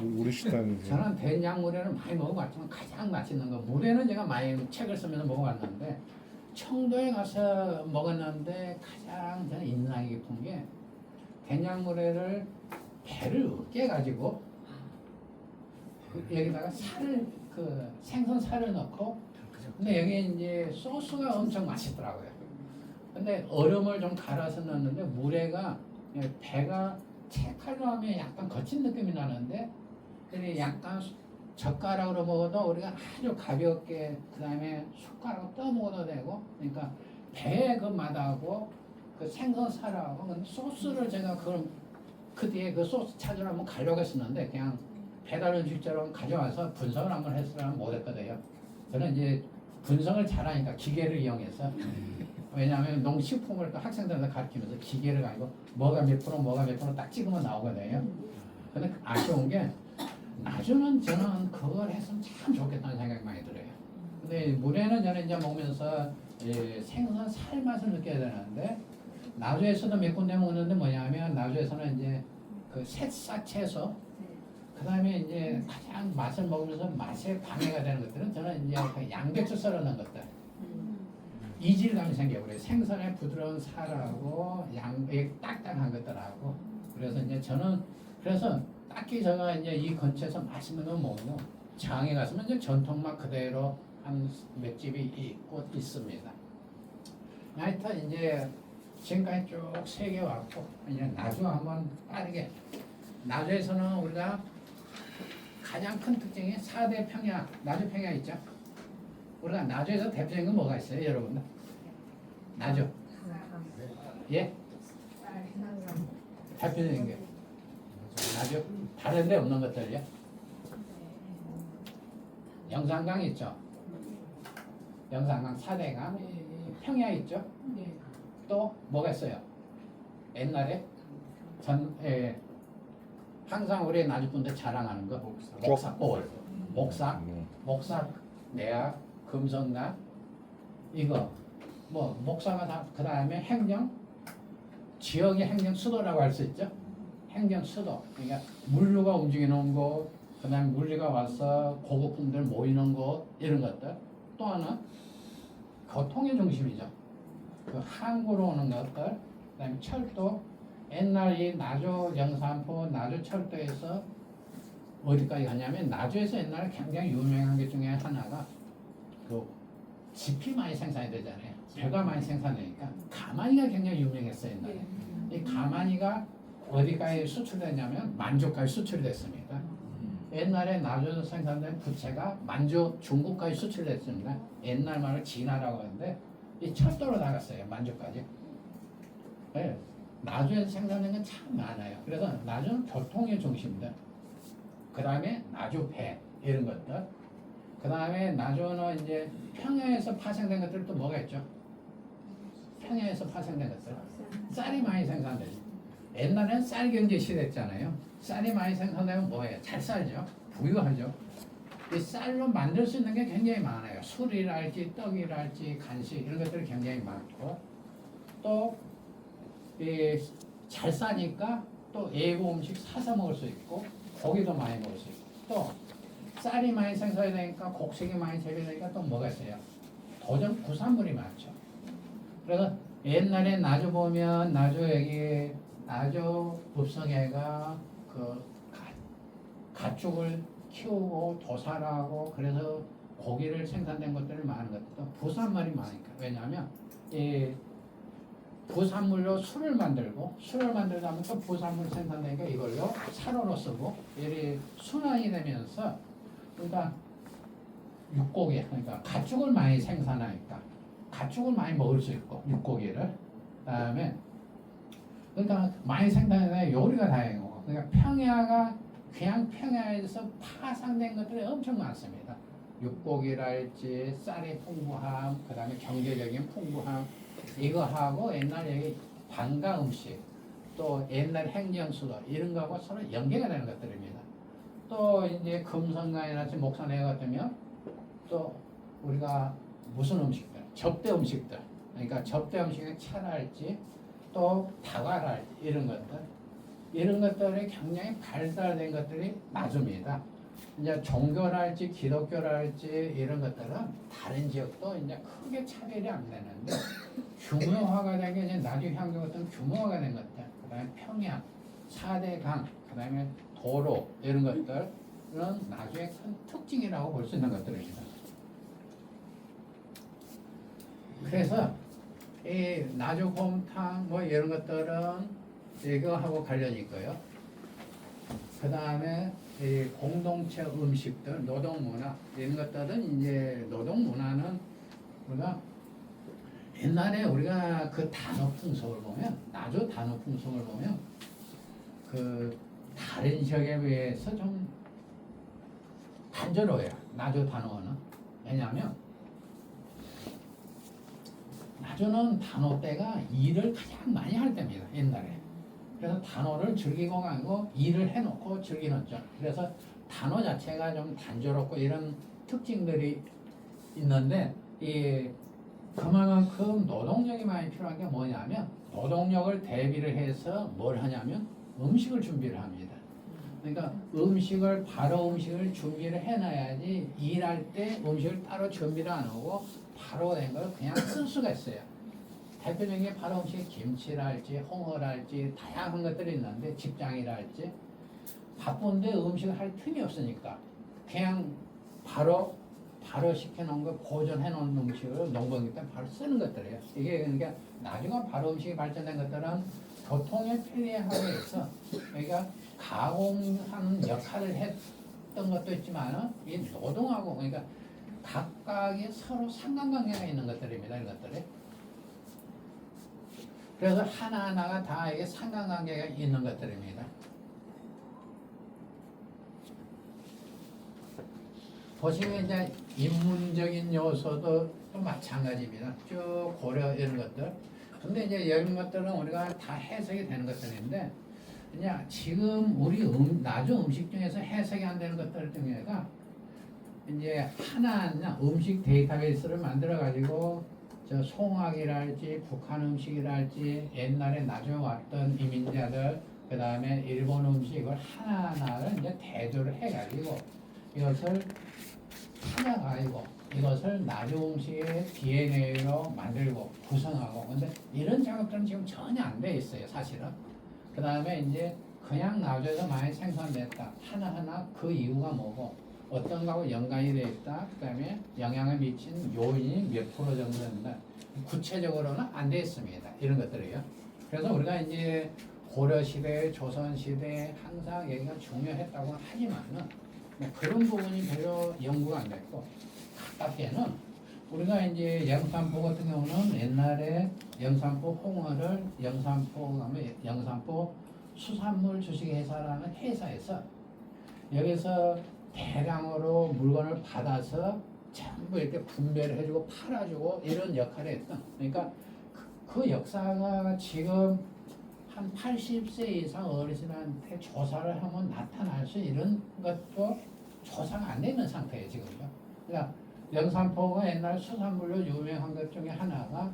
우리 식당에서.
저는 된장물회는 많이 먹어봤지만 가장 맛있는 거 물회는 제가 많이 책을 쓰면서 먹어봤는데 청도에 가서 먹었는데 가장 저는 인상이 깊은 게 된장물회를 배를 으깨 가지고 여기다가 살을 생선 살을 넣고 근데 여기 이제 소스가 엄청 맛있더라고요. 근데 얼음을 좀 갈아서 넣었는데 물회가 배가 채칼로 하면 약간 거친 느낌이 나는데 약간 젓가락으로 먹어도 우리가 아주 가볍게 그 다음에 숟가락으로 떠 먹어도 되고 그러니까 배의 그 맛하고 그 생선 살하고 근데 소스를 제가 그 뒤에 그 소스 찾으러 한번 가려고 했었는데 그냥 배달 음식처럼 가져와서 분석을 한번 했으면 못했거든요. 저는 이제 분석을 잘하니까 기계를 이용해서 왜냐하면 농식품을 또 학생들한테 가르치면서 기계를 가지고 뭐가 몇 프로 딱 찍으면 나오거든요. 근데 아쉬운 게 나중은 저는 그걸 했으면 참 좋겠다는 생각이 많이 들어요. 근데 물에는 저는 이제 먹으면서 생선 살 맛을 느껴야 되는데 나주에서도 몇 군데 먹는데 뭐냐면 나주에서는 이제 그 새싹 채소 그 다음에 이제 가장 맛을 먹으면서 맛에 방해가 되는 것들은 저는 이제 그 양배추 썰어 넣은 것들 이질감이 생겨버려요. 생선의 부드러운 살하고 양배 딱딱한 것들하고 그래서 이제 저는 그래서 딱히 제가 이제 이 근처에서 맛있는 거 먹고 장에 갔으면 이제 전통맛 그대로 한 몇 집이 있습니다. 하여튼 이제 지금까지 쭉 세 개 왔고 이제 나주 한번 빠르게 나주에서는 우리가 가장 큰 특징이 4대 평야 나주 평야 있죠. 우리가 나주에서 대표적인 건 뭐가 있어요, 여러분들? 나주. 예? 대표적인 게 나주. 다른 데 없는 것들이요. 영산강 있죠. 영산강 4대강. 평야 있죠. 또 뭐가 있어요? 옛날에 항상 우리 나주분들 자랑하는 거 목사골, 목사, 내야, 금성나 이거 뭐 목사가 다 그 다음에 행정 지역의 행정 수도라고 할 수 있죠. 행정 수도 그러니까 물류가 움직이는 곳, 그 다음에 물류가 와서 고급품들 모이는 곳 이런 것들 또 하나 교통의 중심이죠. 그 항구로 오는 것들 그다음에 철도 옛날 이 나주 영산포 나주 철도에서 어디까지 가냐면 나주에서 옛날에 굉장히 유명한 게 중에 하나가 그 지피 많이 생산이 되잖아요. 배가 많이 생산되니까 가마니가 굉장히 유명했어요. 옛날에 이 가마니가 어디까지 수출됐냐면 만주까지 수출이 됐습니다. 옛날에 나주에서 생산된 부채가 만주 중국까지 수출됐습니다. 옛날 말로 진화라고 하는데 이 철도로 나갔어요. 만주까지. 네. 나주에서 생산된 건 참 많아요. 그래서 나주는 교통의 중심입니다. 그 다음에 나주 배 이런 것들. 그 다음에 나주는 이제 평야에서 파생된 것들 또 뭐가 있죠? 평야에서 파생된 것들. 쌀이 많이 생산되죠. 옛날에는 쌀 경제 시대였잖아요. 쌀이 많이 생산되면 뭐예요? 잘 쌀죠. 부유하죠. 이 쌀로 만들 수 있는 게 굉장히 많아요. 술이랄지 떡이랄지 간식 이런 것들이 굉장히 많고 또 잘 싸니까 또 예고 음식 사서 먹을 수 있고 고기도 많이 먹을 수 있고 또 쌀이 많이 생산이 되니까 곡식이 많이 재배되니까 또 뭐가 있어요? 도전 부산물이 많죠. 그래서 옛날에 나주 보면 나주 여기 나주 읍성회가 그 가축을 키우고 도살하고 그래서 고기를 생산된 것들이 많은 것도 부산물이 많으니까. 왜냐하면 이 부산물로 술을 만들고 술을 만들다 보면 또 부산물 생산되니까 이걸로 사료로 쓰고 이리 순환이 되면서 그러니까 육고기 그러니까 가축을 많이 생산하니까 가축을 많이 먹을 수 있고 육고기를 그다음에 그러니까 많이 생산되면 요리가 다양하고 그러니까 평야가 그냥 평야에서 파상된 것들이 엄청 많습니다. 육고기랄지 쌀의 풍부함 그다음에 경제적인 풍부함 이거하고 옛날에 방가 음식 또 옛날 행정수도 이런 거하고 서로 연계가 되는 것들입니다. 또 이제 금성강이나 목산에 같으면 또 우리가 무슨 음식들 접대 음식들 그러니까 접대 음식의 차랄지 또 다과랄지 이런 것들이 굉장히 발달된 것들이 나줍니다. 이제 종교랄지 기독교랄지 이런 것들은 다른 지역도 이제 크게 차별이 안 되는데 규모화가 된 게 이제 나주 향교 같은 규모화가 된 것들, 그다음에 평양, 4대 강, 그다음에 도로 이런 것들은 나주의 큰 특징이라고 볼 수 있는 것들입니다. 그래서 이 나주 곰탕 뭐 이런 것들은 이거하고 관련이 있고요. 그 다음에 이 공동체 음식들, 노동문화 이런 것들은 이제 노동문화는 우리가 옛날에 우리가 그 단어 풍속을 보면 나주 단어 풍속을 보면 그 다른 지역에 비해서 좀 단조로워요. 나주 단어는 왜냐하면 나주는 단어 때가 일을 가장 많이 할 때입니다. 옛날에. 그래서 단어를 즐기고 가고 일을 해놓고 즐기는 점. 그래서 단어 자체가 좀 단조롭고 이런 특징들이 있는데 이 그만큼 노동력이 많이 필요한 게 뭐냐면 노동력을 대비를 해서 뭘 하냐면 음식을 준비를 합니다. 그러니까 바로 음식을 준비를 해놔야지 일할 때 음식을 따로 준비를 안 하고 바로 된 걸 그냥 쓸 수가 있어요. 대표적인 게 바로 음식 김치랄지 홍어랄지 다양한 것들이 있는데 직장이랄지 바쁜데 음식을 할 틈이 없으니까 그냥 바로 시켜놓은 거 보존해 놓은 음식을 농번기 때 바로 쓰는 것들이에요. 이게 그러니까 나중에 바로 음식이 발전된 것들은 교통의 편리함에 있어 그러니까 가공하는 역할을 했던 것도 있지만 이 노동하고 그러니까 각각이 서로 상관관계가 있는 것들입니다. 이것들이. 그래서 하나하나가 다 이게 상관관계가 있는 것들입니다. 보시면 이제 인문적인 요소도 또 마찬가지입니다. 쭉 고려 이런 것들. 근데 이제 이런 것들은 우리가 다 해석이 되는 것들인데, 이제 지금 우리 나주 음식 중에서 해석이 안 되는 것들 중에가 이제 하나하나 음식 데이터베이스를 만들어 가지고 저 송악이랄지 북한 음식이랄지 옛날에 나중에 왔던 이민자들 그 다음에 일본 음식 이걸 하나하나를 이제 대조를 해가지고 이것을 찾아가지고 이것을 나주 음식의 DNA로 만들고 구성하고 근데 이런 작업들은 지금 전혀 안 돼 있어요 사실은. 그 다음에 이제 그냥 나주에서 많이 생산됐다 하나하나 그 이유가 뭐고 어떤 거하고 연관이 되어 있다. 그 다음에 영향을 미친 요인이 몇 프로 정도 된다. 구체적으로는 안 되어 있습니다. 이런 것들이요. 그래서 우리가 이제 고려시대, 조선시대 항상 얘기가 중요했다고 하지만은 그런 부분이 별로 연구가 안 됐고 가깝게는 우리가 이제 영산포 같은 경우는 옛날에 영산포 홍어를 영산포 수산물 주식회사라는 회사에서 여기서 대량으로 물건을 받아서 전부 이렇게 분배를 해주고 팔아주고 이런 역할을 했던 그러니까 그 역사가 지금 한 80세 이상 어르신한테 조사를 하면 나타날 수 이런 것도 조사가 안 되는 상태예요 지금요. 그러니까 영산포가 옛날 수산물로 유명한 것 중에 하나가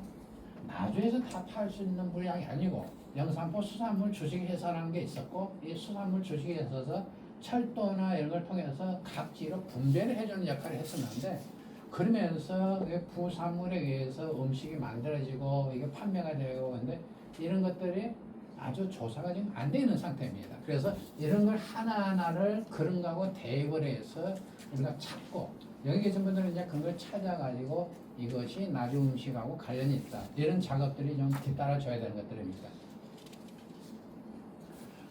나주에서 다 팔 수 있는 분량이 아니고 영산포 수산물 주식회사라는 게 있었고 이 수산물 주식회사에서 철도나 이런 걸 통해서 각지로 분배를 해주는 역할을 했었는데 그러면서 부산물에 의해서 음식이 만들어지고 이게 판매가 되고 근데 이런 것들이 아주 조사가 지금 안 되는 상태입니다. 그래서 이런 걸 하나하나를 그런 거하고 대입을 해서 우리가 찾고 여기 계신 분들은 이제 그걸 찾아가지고 이것이 나주 음식하고 관련이 있다. 이런 작업들이 좀 뒤따라줘야 되는 것들입니다.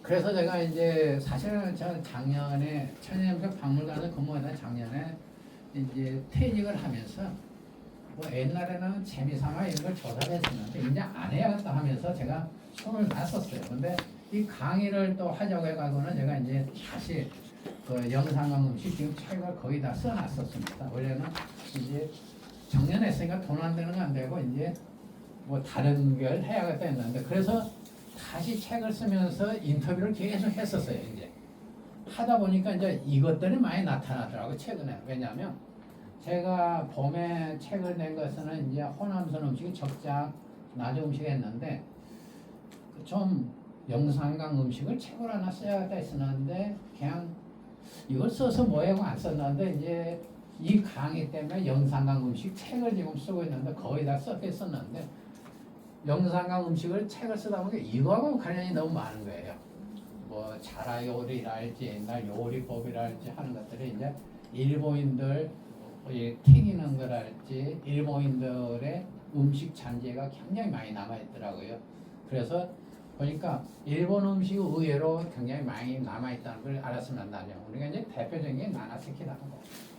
그래서 제가 이제 사실은 저 작년에 천연염색 박물관을 근무하던 작년에 이제 퇴직을 하면서 뭐 옛날에는 재미삼아 이런 걸 조사를 했었는데 이제 안 해야겠다 하면서 제가 손을 놨었어요. 근데 이 강의를 또 하자고 해가지고는 제가 이제 다시 그 영상과 음식 지금 책을 거의 다 써놨었습니다. 원래는 이제 정년했으니까 돈 안 되는 거 안 되고 이제 뭐 다른 걸 해야겠다 했는데 그래서 다시 책을 쓰면서 인터뷰를 계속 했었어요. 이제 하다 보니까 이제 이것들이 많이 나타나더라고요. 최근에. 왜냐하면 제가 봄에 책을 낸 것은 이제 호남선 음식이 적작 나주 음식 했는데 좀 영산강 음식을 책으로 하나 써야겠다 했었는데 그냥 이걸 써서 뭐하고 안 썼는데 이제 이 강의 때문에 영산강 음식 책을 지금 쓰고 있는데 거의 다 썼었는데 영산강 음식을 책을 쓰다 보니까 이거하고 관련이 너무 많은 거예요. 뭐 자라 요리랄지 옛날 요리법이랄지 하는 것들이 이제 일본인들 튀기는 거랄지 일본인들의 음식 잔재가 굉장히 많이 남아있더라고요. 그래서 보니까 일본 음식이 의외로 굉장히 많이 남아있다는 걸 알았으면 나죠. 우리가 이제 대표적인 게 나나세키라고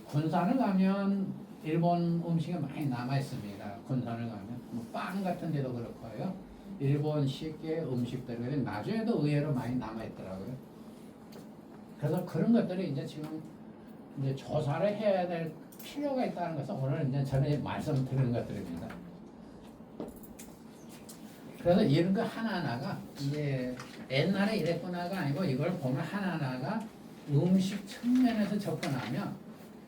군산을 가면 일본 음식이 많이 남아있습니다. 군산을 가면 뭐 빵 같은 데도 그렇고요. 일본식의 음식들이 나중에도 의외로 많이 남아있더라고요. 그래서 그런 것들이 이제 지금 이제 조사를 해야 될 필요가 있다는 것은 오늘 이제 저는 말씀드리는 것들입니다. 그래서 이런 거 하나하나가 이제 옛날에 이랬구나가 아니고 이걸 보면 하나하나가 음식 측면에서 접근하면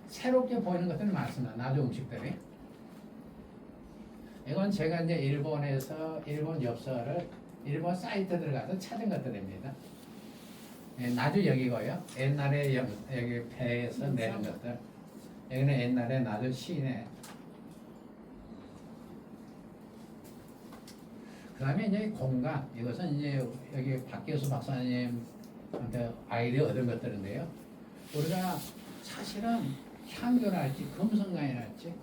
새롭게 보이는 것들이 많습니다. 나주 음식들이. 이건 제가 이제 일본에서 일본 엽서를 일본 사이트 들어가서 찾은 것들입니다. 예, 나주 여기고요. 옛날에 여기 배에서 내는 것들. 여기는 옛날에 나주 시내. 그 다음에 이제 공간. 이것은 이제 여기 박계수 박사님한테 아이디어 얻은 것들인데요. 우리가 사실은 향교랄지 금성강이랄지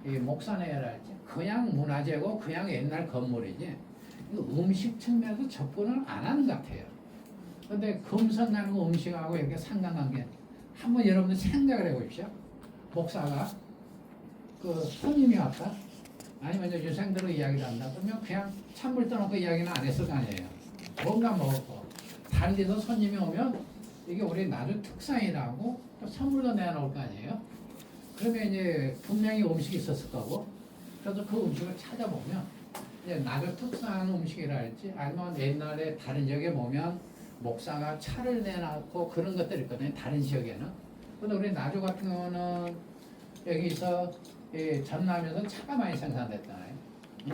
이 목산회랄지 그냥 문화재고 그냥 옛날 건물이지 음식 측면에서 접근을 안 하는 것 같아요. 근데 금성강하고 음식하고 이렇게 상관관계 한번 여러분들 생각을 해보십시오. 목사가 그 손님이 왔다 아니면 이제 유생들로 이야기를 한다 그러면 그냥 찬물 떠놓고 이야기는 안 했을 거 아니에요. 뭔가 먹었고 다른 데서 손님이 오면 이게 우리 나주 특산이라고 또 선물도 내놓을 거 아니에요. 그러면 이제 분명히 음식이 있었을 거고 그래서 그 음식을 찾아보면 이제 나주 특산 음식이라 할지 아니면 옛날에 다른 지역에 보면 목사가 차를 내놨고 그런 것들이 있거든요. 다른 지역에는. 근데 우리 나주 같은 경우는 여기서 전남에서 차가 많이 생산됐잖아요.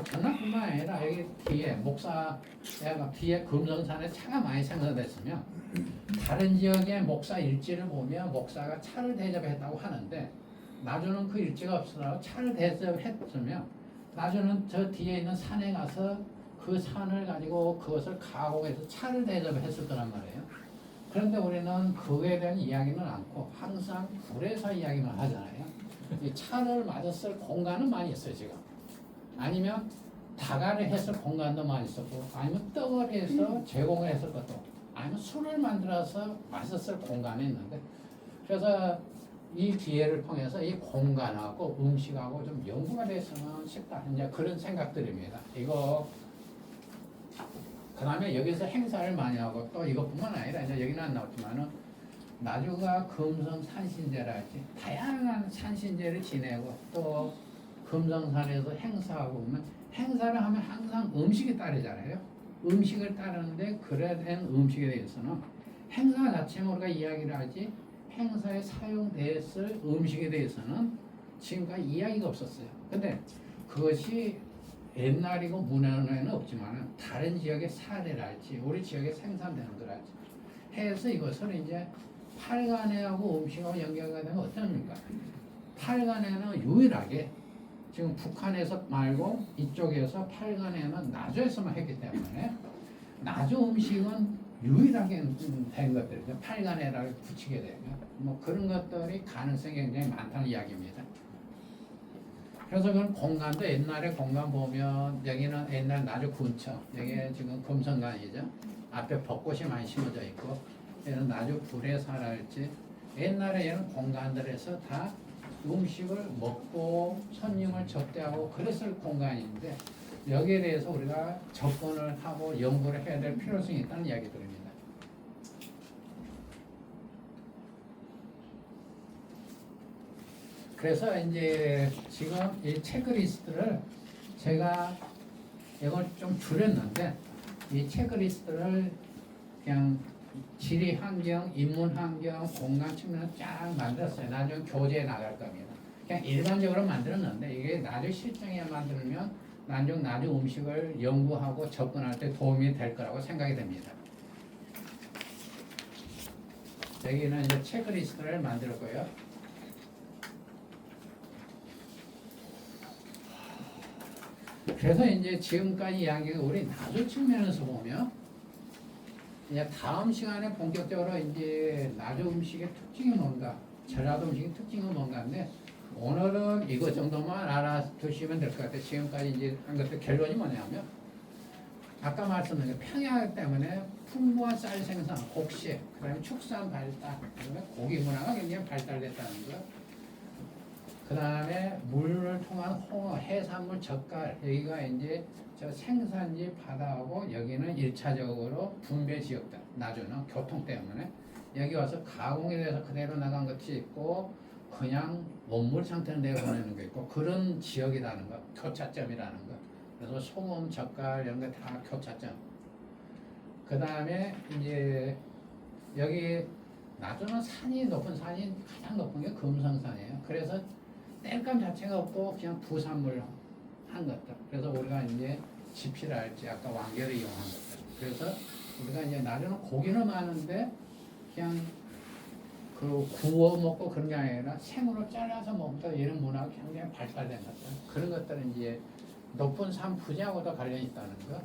전남뿐만 아니라 여기 뒤에 목사 뒤에 금성산에 차가 많이 생산됐으면 다른 지역의 목사 일지를 보면 목사가 차를 대접했다고 하는데 나주는 그 일지가 없어서 차를 대접했으면 나주는 저 뒤에 있는 산에 가서 그 산을 가지고 그것을 가공해서 차를 대접했을 거란 말이에요. 그런데 우리는 그에 대한 이야기는 않고 항상 불에서 이야기만 하잖아요. 이 차를 맞았을 공간은 많이 있어요 지금. 아니면 다가를 했을 공간도 많이 있었고 아니면 떡을 해서 제공을 했을 것도 아니면 술을 만들어서 마셨을 공간이 있는데 그래서 이 기회를 통해서 이 공간하고 음식하고 좀 연구가 됐으면 싶다. 이제 그런 생각들입니다. 이거 그 다음에 여기서 행사를 많이 하고 또 이것뿐만 아니라 이제 여기는 안 나왔지만은 나주가 금성 산신제랄지 다양한 산신제를 지내고 또 금성산에서 행사하고 보면 행사를 하면 항상 음식이 따르잖아요. 음식을 따르는데 그래 된 음식에 대해서는 행사 자체는 우리가 이야기를 하지 행사에 사용됐을 음식에 대해서는 지금까지 이야기가 없었어요. 근데 그것이 옛날이고 문화에는 없지만 다른 지역의 사례랄지 우리 지역에 생산되는 거랄지 해서 이것을 이제 팔간회하고 음식하고 연결가 되면 어떻습니까? 팔간회는 유일하게 지금 북한에서 말고 이쪽에서 팔간회는 나주에서만 했기 때문에 나주 음식은 유일하게 된 것들이죠. 팔간에다가 붙이게 되면 뭐 그런 것들이 가능성이 굉장히 많다는 이야기입니다. 그래서 그런 공간도 옛날에 공간 보면 여기는 옛날 나주 근처, 여기 지금 금성간이죠. 앞에 벚꽃이 많이 심어져 있고 얘는 나주 불의사랄지 옛날에 얘는 공간들에서 다 음식을 먹고 손님을 접대하고 그랬을 공간인데 여기에 대해서 우리가 접근을 하고 연구를 해야 될 필요성이 있다는 이야기들입니다. 그래서 이제 지금 이 체크리스트를 제가 이걸 좀 줄였는데 이 체크리스트를 그냥 지리 환경, 인문 환경, 공간 측면을 쫙 만들었어요. 나중에 교재에 나갈 겁니다. 그냥 일반적으로 만들었는데 이게 나중에 실정에 만들면 나중 음식을 연구하고 접근할 때 도움이 될 거라고 생각이 됩니다. 여기는 이제 체크리스트를 만들었고요. 그래서 이제 지금까지 이야기가 우리 나주 측면에서 보면 이제 다음 시간에 본격적으로 이제 나주 음식의 특징이 뭔가, 전라도 음식의 특징은 뭔가인데 오늘은 이것 정도만 알아두시면 될 것 같아요. 지금까지 이제 한 것들 결론이 뭐냐면 아까 말씀드린 평야 때문에 풍부한 쌀 생산, 곡식, 그다음에 축산 발달, 그다음에 고기 문화가 굉장히 발달됐다는 거. 그다음에 물을 통한 홍어, 해산물 젓갈 여기가 이제 저 생산지 바다하고 여기는 1차적으로 분배 지역들 나주는 교통 때문에 여기 와서 가공에 대해서 그대로 나간 것이 있고 그냥 원물 상태로 내보내는 게 있고 그런 지역이라는 거, 교차점이라는 거. 그래서 소금, 젓갈 이런 거 다 교차점. 그다음에 이제 여기 나주는 산이 높은 산이 가장 높은 게 금성산이에요. 그래서 땔감 자체가 없고 그냥 부산물 한 것들. 그래서 우리가 이제 지피랄지 아까 왕개를 이용한 것들. 그래서 우리가 이제 나중에 고기는 많은데 그냥 그 구워 먹고 그런 게 아니라 생으로 잘라서 먹다 이런 문화가 굉장히 발달된 것들. 그런 것들은 이제 높은 산 부지하고도 관련이 있다는 거.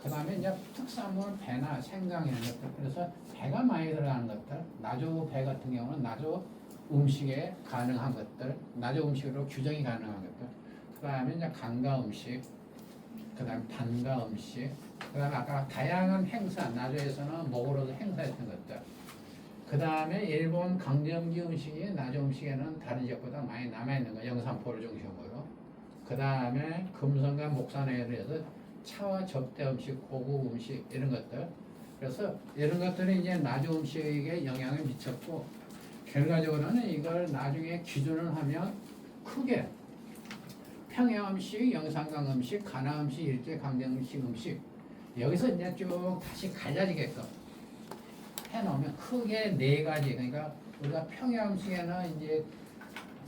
그 다음에 이제 특산물 배나 생강 이런 것들. 그래서 배가 많이 들어가는 것들. 나주 배 같은 경우는 나주 음식에 가능한 것들, 나주 음식으로 규정이 가능한 것들. 그 다음에 이제 강가 음식, 그 다음에 단가 음식, 그 다음에 아까 다양한 행사, 나주에서는 목으로도 행사했던 것들. 그 다음에 일본 강점기 음식이 나주 음식에는 다른 지역보다 많이 남아있는 거, 영산포를 중심으로. 그 다음에 금성과 목산에 대해서 차와 접대 음식, 고급 음식 이런 것들. 그래서 이런 것들이 이제 나주 음식에 영향을 미쳤고 결과적으로는 이걸 나중에 기준을 하면 크게 평야 음식, 영산강 음식, 가나 음식, 일제 강정 음식 여기서 이제 쭉 다시 갈라지게끔 해놓으면 크게 네 가지. 그러니까 우리가 평야 음식에는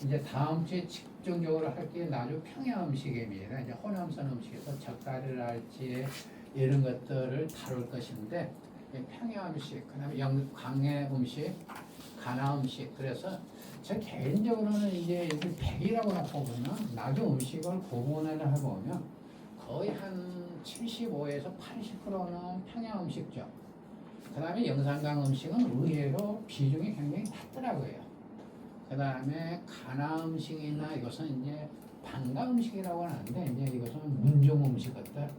이제 다음 주에 집중적으로 할 게 나주 평야 음식입니다. 이제 호남선 음식에서 젓갈을 할지 이런 것들을 다룰 것인데 평야 음식, 그다음에 광해 음식, 가나 음식. 그래서 저 개인적으로는 이제 여기 100이라고 놓고 보면 나주 음식을 구분을 해보면 거의 한 75에서 80%는 평야 음식죠. 그 다음에 영산강 음식은 의외로 비중이 굉장히 낮더라고요. 그 다음에 가나 음식이나 이것은 이제 반가 음식이라고 하는데 이제 이것은 문종 음식 것들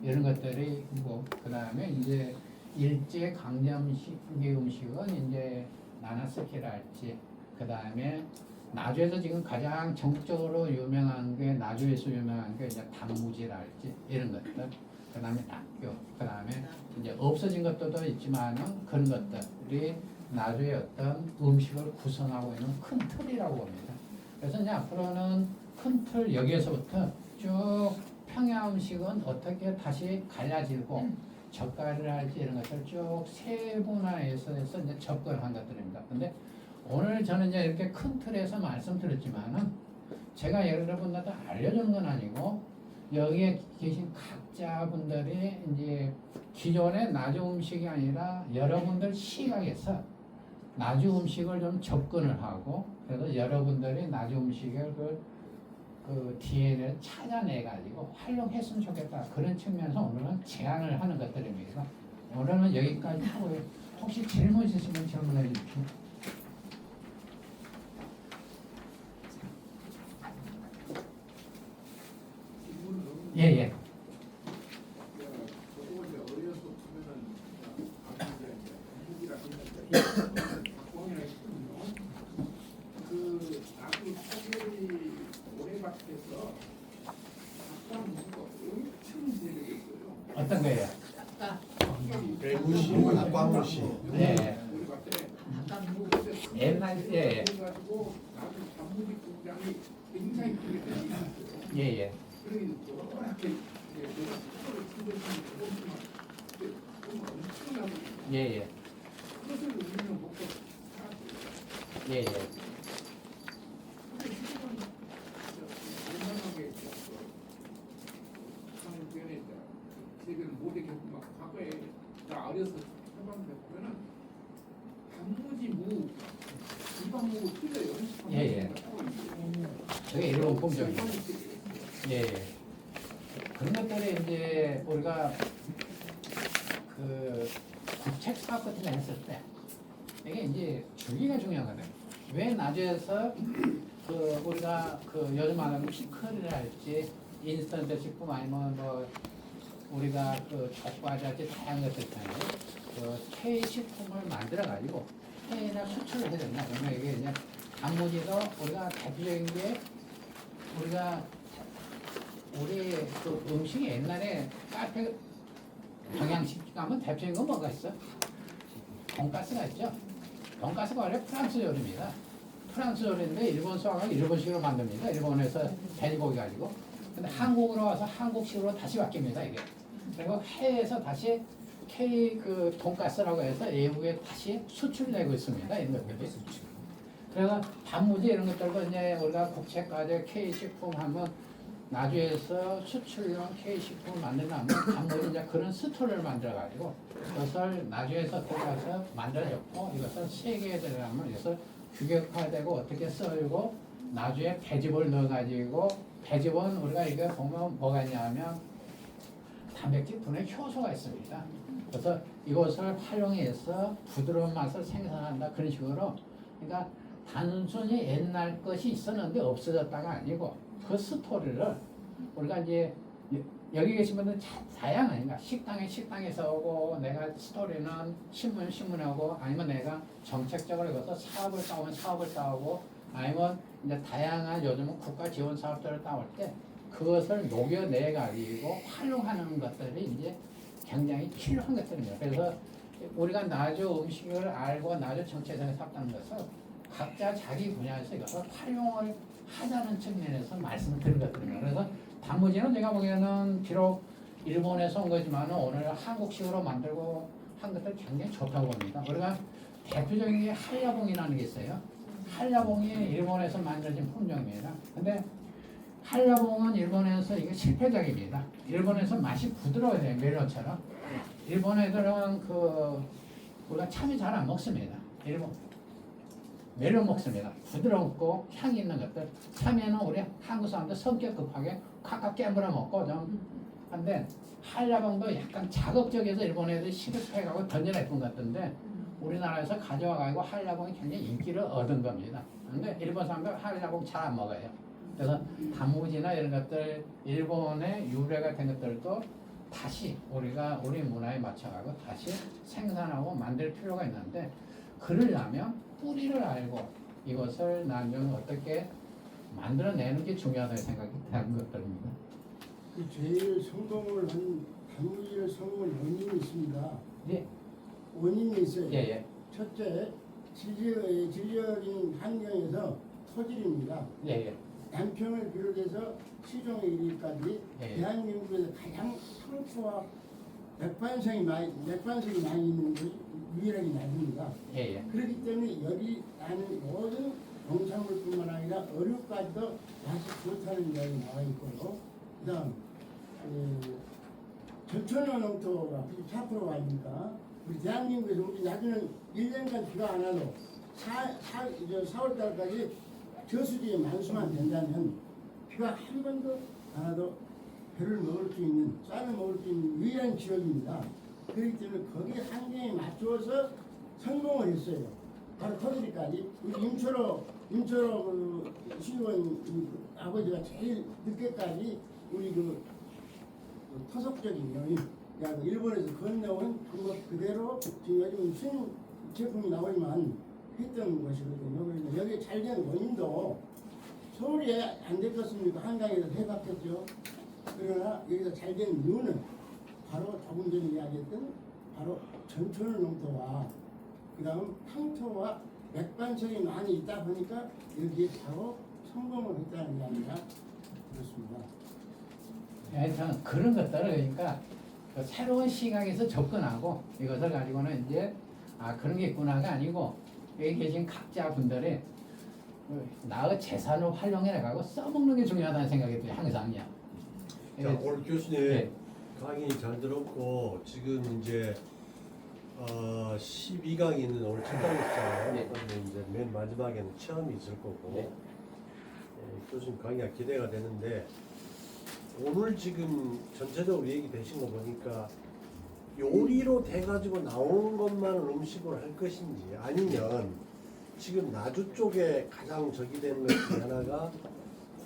이런 것들이 있고 그 다음에 이제 일제 강점 음식은 이제 나나스키랄지 그 다음에 나주에서 지금 가장 전국적으로 유명한 게 나주에서 유명한 게 이제 단무지랄지 이런 것들 그 다음에 낙교 그 다음에 이제 없어진 것들도 있지만은 그런 것들이 나주의 어떤 음식을 구성하고 있는 큰 틀이라고 봅니다. 그래서 이제 앞으로는 큰 틀 여기에서부터 쭉 평야 음식은 어떻게 다시 갈라지고 젓갈을 할지 이런 것들 쭉 세분화해서 이제 접근한 것들입니다. 근데 오늘 저는 이제 이렇게 큰 틀에서 말씀드렸지만은 제가 여러분들한테 알려주는 건 아니고 여기에 계신 각자분들이 이제 기존의 나주 음식이 아니라 여러분들 시각에서 나주 음식을 좀 접근을 하고 그래서 여러분들이 나주 음식을 그 그 DNA를 찾아내 가지고 활용했으면 좋겠다 그런 측면에서 오늘은 제안을 하는 것들입니다. 오늘은 여기까지 하고요. 혹시 질문 있으시면 질문해 주십시오. 예예.
그 나도 사실이 오래밭에서 아까 무가 엄청 세력했어요.
어떤 거예요?
배구시, 아빠무시.
네.
오래밭에
옛날 예
그래가지고 나도 단무지 공장이 굉장히 크게 되었어요.
예예.
그러니까 워낙에 이제 내가 스토를 친구들이 조금만 엄청나게
예예.
그것을 우리는 먹고 살았어요.
예예.
근데 지금은 웬만하게 상변에 세계를 못 이겼구만. 과거에 나 어려서 해봤는데 보면은 단무지 무, 일반 무 틀려요.
예. 그게 일본 공정이에요. 예. 그런 것들이 이제 우리가 그 국책 사업 같은 거 했을 때 이게 이제 주기가 중요하거든요. 왜 낮에서 그 우리가 그 요즘 말하는 피클을 할지 인스턴트 식품 아니면 뭐 우리가 그 족과자지 다양한 것들 있잖아요. 그 K 식품을 만들어 가지고 해외나 수출을 해야 된다. 그러면 이게 이제 단무지도 우리가 대표적인 게 우리가 우리 그 음식이 옛날에 카페 경양식 가면 대표적인 건 뭐가 있어? 돈가스가 있죠. 돈가스가 원래 프랑스 요리입니다. 프랑스 요리인데 일본 수학을 일본식으로 만듭니다. 일본에서 돼지고기 가지고. 근데 한국으로 와서 한국식으로 다시 바뀝니다. 이게. 그리고 해외에서 다시 K 그 돈가스라고 해서 외국에 다시 수출되고 있습니다. 이런 것들이. 그래서 단무지 이런 것들도 이제 우리가 국책과제 K식품 하면 나주에서 수출용 K식품 만들려면 단무지 이제 그런 스토리를 만들어가지고 그것을 나주에서 들어가서 만들어졌고 이것을 세계에 들어가면 이것을 규격화되고 어떻게 썰고 나주에 배즙을 넣어가지고 배즙은 우리가 이거 보면 뭐가 있냐면 단백질 분해 효소가 있습니다. 그래서 이것을 활용해서 부드러운 맛을 생산한다 그런 식으로 그러니까 단순히 옛날 것이 있었는데 없어졌다가 아니고 그 스토리를 우리가 이제 여기 계신 분들은 다양하니까 식당에서 오고 내가 스토리는 신문하고 아니면 내가 정책적으로 이것도 사업을 따오면 사업을 따오고 아니면 이제 다양한 요즘은 국가 지원 사업들을 따올 때 그것을 녹여내 가지고 활용하는 것들이 이제 굉장히 필요한 것들입니다. 그래서 우리가 나주 음식을 알고 나주 정체성에 삽다는 것은 각자 자기 분야에서 이것을 활용을 하자는 측면에서 말씀드린 것들입니다. 그래서 단무지는 제가 보기에는 비록 일본에서 온 거지만 오늘 한국식으로 만들고 한 것들 굉장히 좋다고 봅니다. 우리가 대표적인 게 한라봉이라는 게 있어요. 한라봉이 일본에서 만들어진 품종입니다. 근데 한라봉은 일본에서 이게 실패작입니다. 일본에서 맛이 부드러워야 돼요. 멜론처럼. 일본 애들은 그 우리가 참이 잘 안 먹습니다. 일본 멜론 먹습니다. 부드럽고 향이 있는 것들. 참외는 우리 한국 사람들 성격 급하게 콱콱 깨물어 먹고 좀 한데 한라봉도 약간 자극적이어서 일본 애들이 시급해가고 던져냈던 것 같은데 우리나라에서 가져와가지고 한라봉이 굉장히 인기를 얻은 겁니다. 근데 일본 사람들 한라봉 잘 안 먹어요. 그래서 단무지나 이런 것들 일본의 유래가 된 것들도 다시 우리가 우리 문화에 맞춰가고 다시 생산하고 만들 필요가 있는데 그러려면 뿌리를 알고 이것을 나중에 어떻게 만들어내는 게 중요하다고 생각이 드는 것들입니다.
그 제일 성공을 한 단무지를 성공한 원인이 있습니다.
예,
원인이 있어요.
예, 예,
첫째, 진리어린 환경에서 토질입니다.
예, 예,
양평을 비롯해서 시종에 이르기까지
예.
대한민국에서 가장 상추와 맥반석이 많이 있는 곳이 유일하게 낮습니다.
예, 예.
그렇기 때문에 여기 나는 모든 농산물뿐만 아니라 어류까지도 맛이 좋다는 이야기 나와 있고요. 그다음 저천여 농토가 94%가 아닙니까? 우리 대한민국에서 우리 나중에 1년간 비가 안 와도 4월 달까지 저수지에 만수만 된다면 비가 한 번도 안 와도 벼를 먹을 수 있는, 쌀을 먹을 수 있는 유일한 지역입니다. 그렇기 때문에 거기 환경에 맞추어서 성공을 했어요. 바로 커드리까지 우리 임철호 그 시의원 그 아버지가 제일 늦게까지 우리 그 토속적인 야, 그 일본에서 건너온 그것 그대로 지금 요즘 신그 제품이 나오지만 했던 것이거든요. 그러니까 여기 잘 된 원인도 서울이 안 됐겠습니까? 한강에서 해박했죠. 그러나 여기서 잘 된 이유는 바로 조금 전에 이야기했던 바로 전철 농토와 그 다음 황토와 맥반석이 많이 있다 보니까 여기에 바로 성공을 했다는 이야기가 그렇습니다.
하여튼 그런 것들을 그러니까 그 새로운 시각에서 접근하고 이것을 가지고는 이제 그런 게 있구나가 아니고 여기 계신 각자 분들이 나의 재산을 활용해가고 써먹는 게 중요하다는 생각이 들어요. 항상요.
자, 오늘 교수님
네.
강의 잘 들었고 지금 이제 12강의는 오늘 첫 강의였잖아요.
네.
그런데 이제 맨 마지막에는 체험이 있을 거고
네.
교수님 강의가 기대가 되는데 오늘 지금 전체적으로 얘기되신 거 보니까 요리로 돼가지고 나오는 것만 음식으로 할 것인지 아니면 지금 나주 쪽에 가장 적이 되는 것 중에 하나가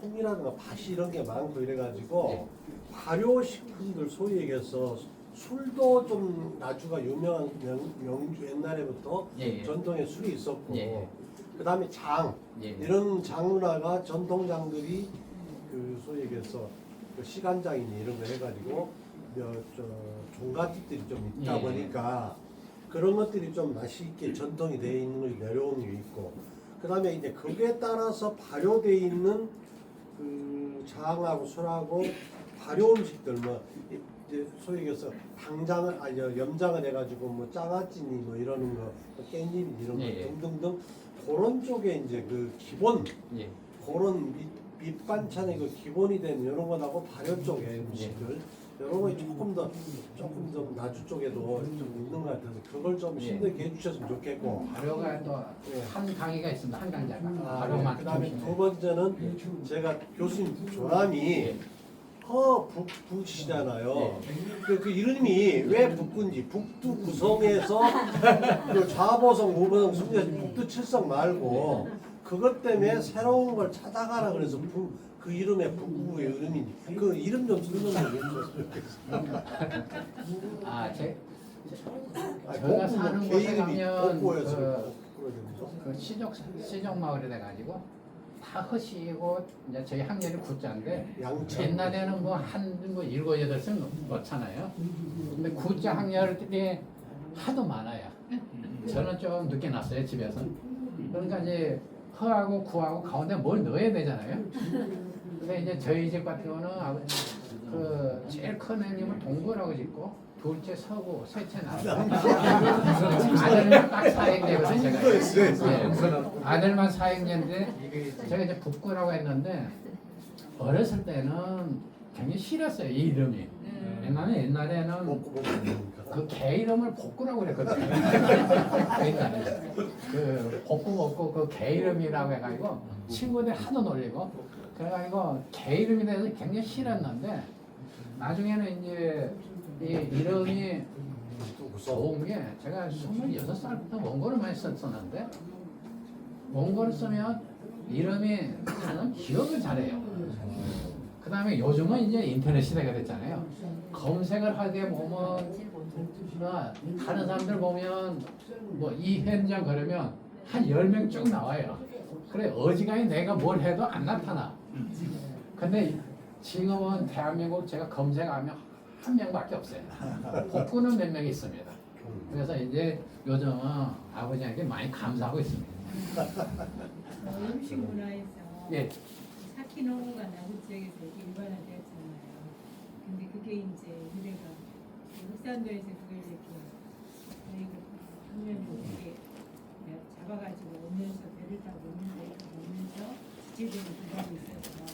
콩이라든가 팥이 이런 게 많고 이래가지고
네.
발효식품들 소위 얘기해서 술도 좀 나주가 유명한 명주 옛날에부터
예, 예.
전통의 술이 있었고
예.
그 다음에 장
예.
이런 장 문화가 전통장들이 그 소위 얘기해서 그 시간장이니 이런 거 해가지고 종갓집들이 좀 있다
예.
보니까 그런 것들이 좀 맛있게 전통이 되어 있는 것이 내려오는 게 있고 그 다음에 이제 거기에 따라서 발효되어 있는 그 장하고 술하고 발효 음식들 뭐 이제 소위 얘기해서 당장을 아니 염장을 해가지고 뭐 장아찌니 뭐 이러는 거 깻잎 이런 거
예, 예.
등등등 그런 쪽에 이제 그 기본
예.
그런 밑반찬의 그 기본이 된 이런 것하고 발효 쪽의 음식들 이런 거 조금 더 나주 쪽에도 좀 있는 것 같아서 그걸 좀
예.
힘들게 해주셨으면 좋겠고
발효가 또 한 강의가 있습니다. 한 강자가 발효만
그다음에
좀
두 번째는 제가 교수님 조남이 북부시잖아요. 그 이름이 왜 북군지 북두 구성에서 그 좌보성, 우보성, 순대에서 북두 칠성 말고 그것 때문에 새로운 걸 찾아가라 그래서 그 이름의 북부의 이름이 그 이름 좀 설명해 주셨으면 좋겠습니다.
제가 사는 곳에 가면
복부에서
그 시적 마을이 돼가지고 다 허시고 이제 저희 학년이 구자인데
양천
옛날에는 뭐 7, 8명 넣잖아요. 근데 구자 학년들이 하도 많아요. 저는 좀 늦게 났어요 집에서. 그러니까 이제 허하고 구하고 가운데 뭘 넣어야 되잖아요. 근데 이제 저희 집 같은 경우는 그 제일 큰 애님은 동구라고 짓고 둘째 서구, 셋째 나고 아들만 딱 사행제거든요. 제가. 예. 아들만 사행제인데 제가 이제 북구라고 했는데 어렸을 때는 굉장히 싫었어요 이 이름이. 옛날에는 그 개 이름을 복구라고 그랬거든요. 옛날에 그 복구 먹고 그 개 이름이라고 해가지고 친구들 하도 놀리고 그래가지고 개 이름이 돼서 굉장히 싫었는데 나중에는 이제 이 이름이 좋은 게 제가 26살부터 원고를 많이 썼었는데 원고를 쓰면 이름이 나는 기억을 잘해요. 그 다음에 요즘은 이제 인터넷 시대가 됐잖아요. 검색을 하게 보면 다른 사람들 보면 뭐 이현장 그러면 한 10명 쭉 나와요. 그래 어지간히 내가 뭘 해도 안 나타나. 근데 지금은 대한민국 제가 검색하면 한 명밖에 없어요. 복구는 몇 명 있습니다. 그래서 이제 요즘은 아버지에게 많이 감사하고 있습니다.
음식 문화에서
예.
사키노가 나주 지역에서 이렇게 일반화되었잖아요. 근데 그게 이제 우리가 흑산도에서 그걸 이렇게 저희가 하면 이렇게 잡아가지고 오면서 배를 타고 오면서 지체되는 기간이 있어서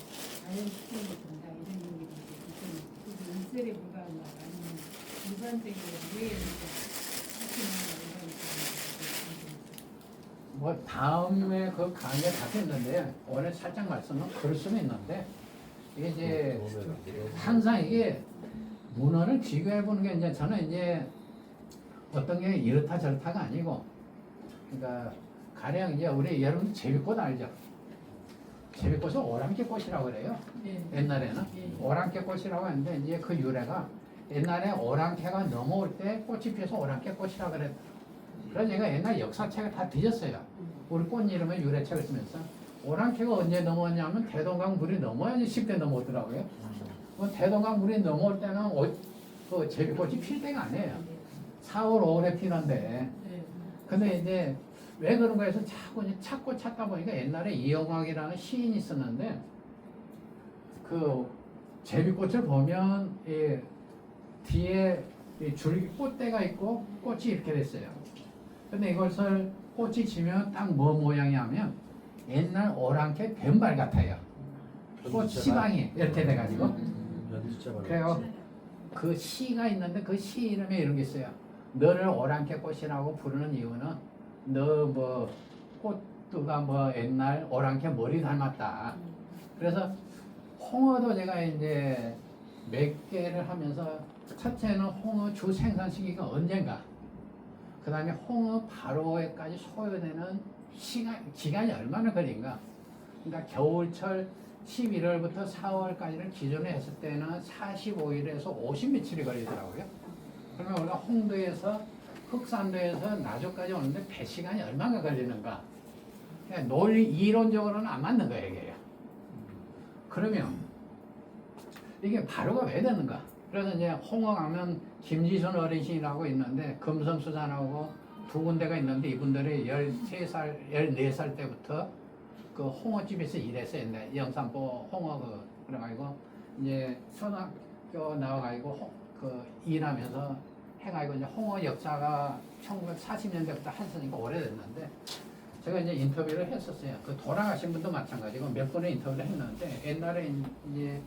자연 수경이 된다 이런 얘기를 이제 일설에 불과한 말 아니면 일반적인 뇌에 사키노가
뭐 다음에 그 강의가 잡혔는데 오늘 살짝 말씀은 그럴 수는 있는데 이게 이제 항상 이게 문헌을 비교해 보는 게 이제 저는 이제 어떤 게 이렇다 저렇다가 아니고, 그러니까 가령 이제 우리 여러분 제비꽃 알죠? 제비꽃은 오랑캐꽃이라고 그래요.
네.
옛날에는
예.
오랑캐꽃이라고 하는데 이제 그 유래가 옛날에 오랑캐가 넘어올 때 꽃이 피어서 오랑캐꽃이라고 그랬다. 그래서 제가 옛날 역사책을 다 뒤졌어요. 우리 꽃 이름의 유래책을 쓰면서 오랑캐가 언제 넘어왔냐면 대동강 물이 넘어야지 10대 넘어오더라고요. 대동강 물이 넘어올 때는 그 제비꽃이 필 때가 아니에요. 4월, 5월에 피는데.
네.
근데 이제 왜 그런가 해서 자꾸 이제 찾다 보니까 옛날에 이영학이라는 시인이 있었는데 그 제비꽃을 보면 이 뒤에 이 줄기 꽃대가 있고 꽃이 이렇게 됐어요. 근데 이것을 꽃이 지면 딱 뭐 모양이 하면 옛날 오랑캐 변발 같아요. 꽃 시방이 이렇게 돼가지고. 그래요. 그 시가 있는데 그 시 이름에 이런 게 있어요. 너를 오랑캐 꽃이라고 부르는 이유는 너 뭐 꽃두가 뭐 옛날 오랑캐 머리 닮았다. 그래서 홍어도 제가 이제 몇 개를 하면서 첫째는 홍어 주 생산 시기가 언젠가. 그 다음에 홍어 발효에까지 소요되는 기간이 얼마나 걸린가. 그러니까 겨울철 11월부터 4월까지를 기준으로 했을 때는 45일에서 50 며칠이 걸리더라고요. 그러면 우리가 홍도에서 흑산도에서 나주까지 오는데 배 시간이 얼마나 걸리는가. 그러니까 논리 이론적으로는 안 맞는 거예요, 이게요. 그러면 이게 발효가 왜 되는가? 그래서 이제 홍어 가면 김지순 어르신이라고 있는데 금성수산하고 두 군데가 있는데 이분들이 13살, 14살 때부터 그 홍어집에서 일했어요. 옛날에 영산포 홍어 그래가지고 이제 초등학교 나와가지고 그 일하면서 해가지고 이제 홍어 역사가 1940년대부터 했으니까 오래됐는데 제가 이제 인터뷰를 했었어요. 그 돌아가신 분도 마찬가지고 몇 번의 인터뷰를 했는데 옛날에 이제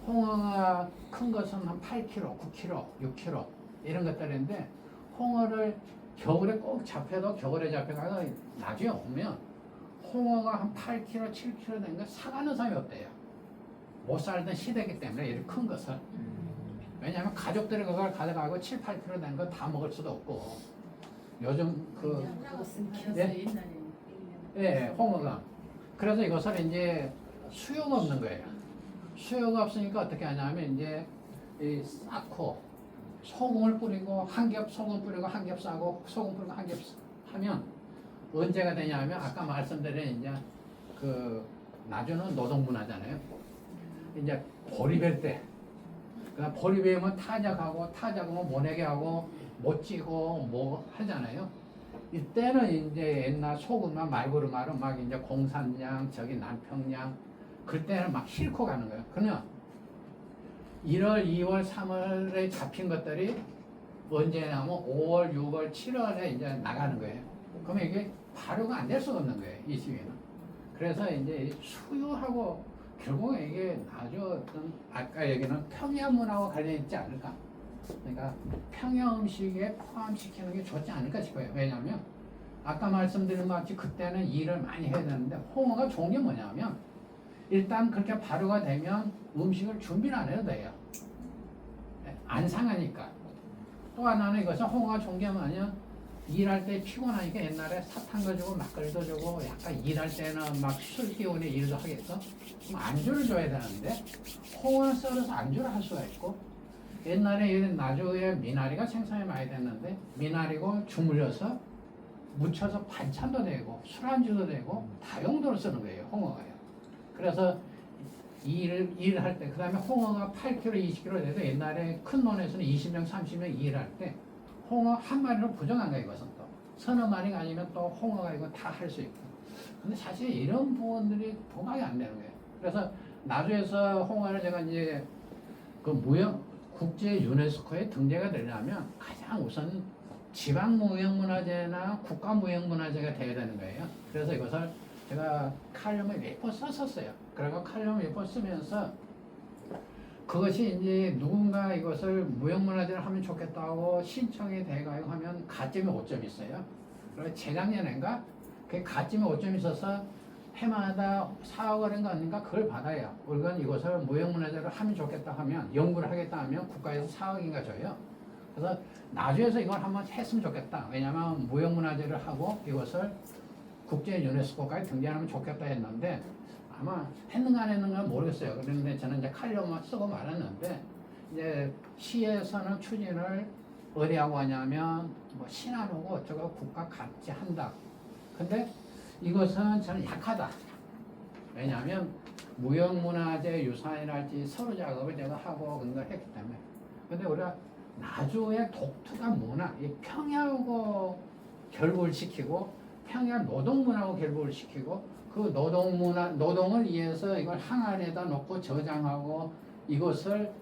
홍어가 큰 것은 한 8kg, 9kg, 6kg 이런 것들인데 홍어를 겨울에 꼭 잡혀도 겨울에 잡혀가서 나중에 오면 홍어가 한 8kg, 7kg 되는 거 사가는 사람이 없대요. 못 살던 시대이기 때문에 이렇게 큰 것을. 왜냐하면 가족들이 그걸 가져가고 7, 8kg 되는 거 다 먹을 수도 없고 요즘 예? 예, 홍어가. 그래서 이것을 이제 수요가 없는 거예요. 수요가 없으니까 어떻게 하냐면 이제 이 쌓고 소금을 뿌리고 한 겹 소금 뿌리고 한 겹 싸고 소금 뿌리고 한 겹 하면 언제가 되냐면 아까 말씀드린 이제 그 나주는 노동문화잖아요. 이제 보리벨 때, 그러니까 보리벨면 타작하면 모내게 하고 못 찌고 뭐 하잖아요. 이때는 이제 옛날 소금만 말고르마로 막 이제 공산양 저기 남평양 그때는 막 싣고 가는 거예요. 그러면 1월, 2월, 3월에 잡힌 것들이 언제 나면 5월, 6월, 7월에 이제 나가는 거예요. 그러면 이게 발효가 안 될 수가 없는 거예요. 이 시기는. 그래서 이제 수유하고 결국에 이게 아주 어떤 아까 얘기는 평야문화와 관련이 있지 않을까. 그러니까 평야 음식에 포함시키는 게 좋지 않을까 싶어요. 왜냐하면 아까 말씀드린 것 같이 그때는 일을 많이 해야 되는데 홍어가 좋은 게 뭐냐면 일단 그렇게 발효가 되면 음식을 준비를 안 해도 돼요. 안 상하니까. 또 하나는 이것은 홍어가 좋은 게 뭐냐 일할 때 피곤하니까 옛날에 사탕도 주고 막걸리도 주고 약간 일할 때는 막 술 기운에 일도 하겠어? 그럼 안주를 줘야 되는데 홍어는 썰어서 안주를 할 수가 있고 옛날에 나주에 미나리가 생산이 많이 됐는데 미나리고 주물러서 묻혀서 반찬도 되고 술안주도 되고 다용도로 쓰는 거예요. 홍어가요. 그래서 일을 할 때, 그 다음에 홍어가 8kg, 20kg 돼도 옛날에 큰 논에서는 20명, 30명 일할 때 홍어 한 마리로 부정한 거예요. 이것은 또 서너 마리가 아니면 또 홍어가 이거 다 할 수 있고. 근데 사실 이런 부분들이 도망이 안 되는 거예요. 그래서 나주에서 홍어를 제가 이제 그 국제 유네스코에 등재가 되려면 가장 우선 지방무형문화재나 국가무형문화재가 돼야 되는 거예요. 그래서 이것을 제가 칼럼을 몇 번 썼었어요. 그리고 칼럼을 몇 번 쓰면서 그것이 이제 누군가 이것을 무형문화재를 하면 좋겠다고 신청이 돼가지고 하면 가점이 5점 있어요. 그리고 재작년인가 그 가점이 5점 있어서 해마다 4억 원인가 아닌가 그걸 받아요. 우리가 이것을 무형문화재로 하면 좋겠다 하면 연구를 하겠다 하면 국가에서 4억인가 줘요. 그래서 나주에서 이걸 한번 했으면 좋겠다. 왜냐하면 무형문화재를 하고 이것을 국제 유네스코까지 등재하면 좋겠다 했는데 아마 했는가 안 했는가 모르겠어요. 그런데 저는 이제 칼럼만 쓰고 말았는데 이제 시에서는 추진을 어디 하고 하냐면 뭐 신안하고 어쩌고 국가 같이 한다. 근데 이것은 저는 약하다. 왜냐하면 무형문화재 유산이랄지 서로 작업을 제가 하고 그런 걸 했기 때문에. 근데 우리가 나주의 독특한 문화, 이 평야하고 결부를 시키고 평야 노동문화하고 결부를 시키고 그 노동을 위해서 이걸 항아리에다 놓고 저장하고 이것을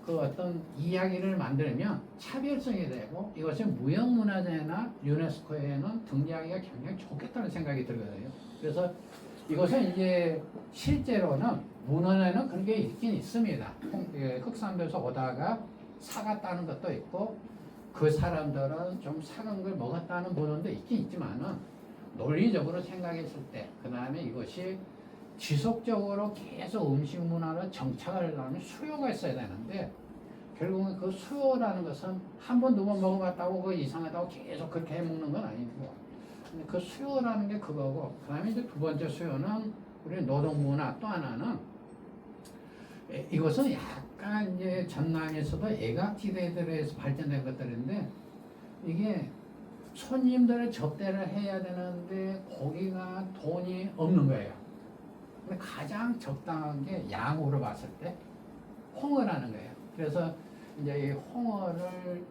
그 어떤 이야기를 만들면 차별성이 되고 이것이 무형문화재나 유네스코에는 등재하기가 굉장히 좋겠다는 생각이 들거든요. 그래서 이것은 이제 실제로는 문헌에는 그런 게 있긴 있습니다. 흑산도에서 오다가 사갔다는 것도 있고 그 사람들은 좀 사간 걸 먹었다는 문헌도 있긴 있지만은 논리적으로 생각했을 때 그 다음에 이것이 지속적으로 계속 음식 문화로 정착을 하려면 수요가 있어야 되는데 결국은 그 수요라는 것은 한 번, 두 번 먹어봤다고 그 이상하다고 계속 그렇게 해 먹는 건 아니고 근데 그 수요라는 게 그거고 그 다음에 이제 두 번째 수요는 우리 노동 문화 또 하나는 이것은 약간 이제 전남에서도 애각지대들에서 발전된 것들인데 이게 손님들을 접대를 해야 되는데 거기가 돈이 없는 거예요. 근데 가장 적당한 게 양으로 봤을 때 홍어라는 거예요. 그래서 이제 이 홍어를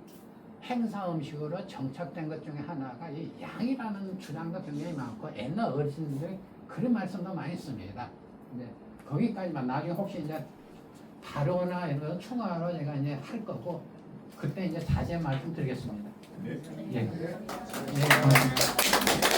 행사 음식으로 정착된 것 중에 하나가 이 양이라는 주장도 굉장히 많고 옛날 어르신들이 그런 말씀도 많이 씁니다. 이제 거기까지만 나중에 혹시 이제 발효나 이런 거 추가로 제가 이제 할 거고 그때 이제 자세히 말씀드리겠습니다. 예. 네, 고맙습니다.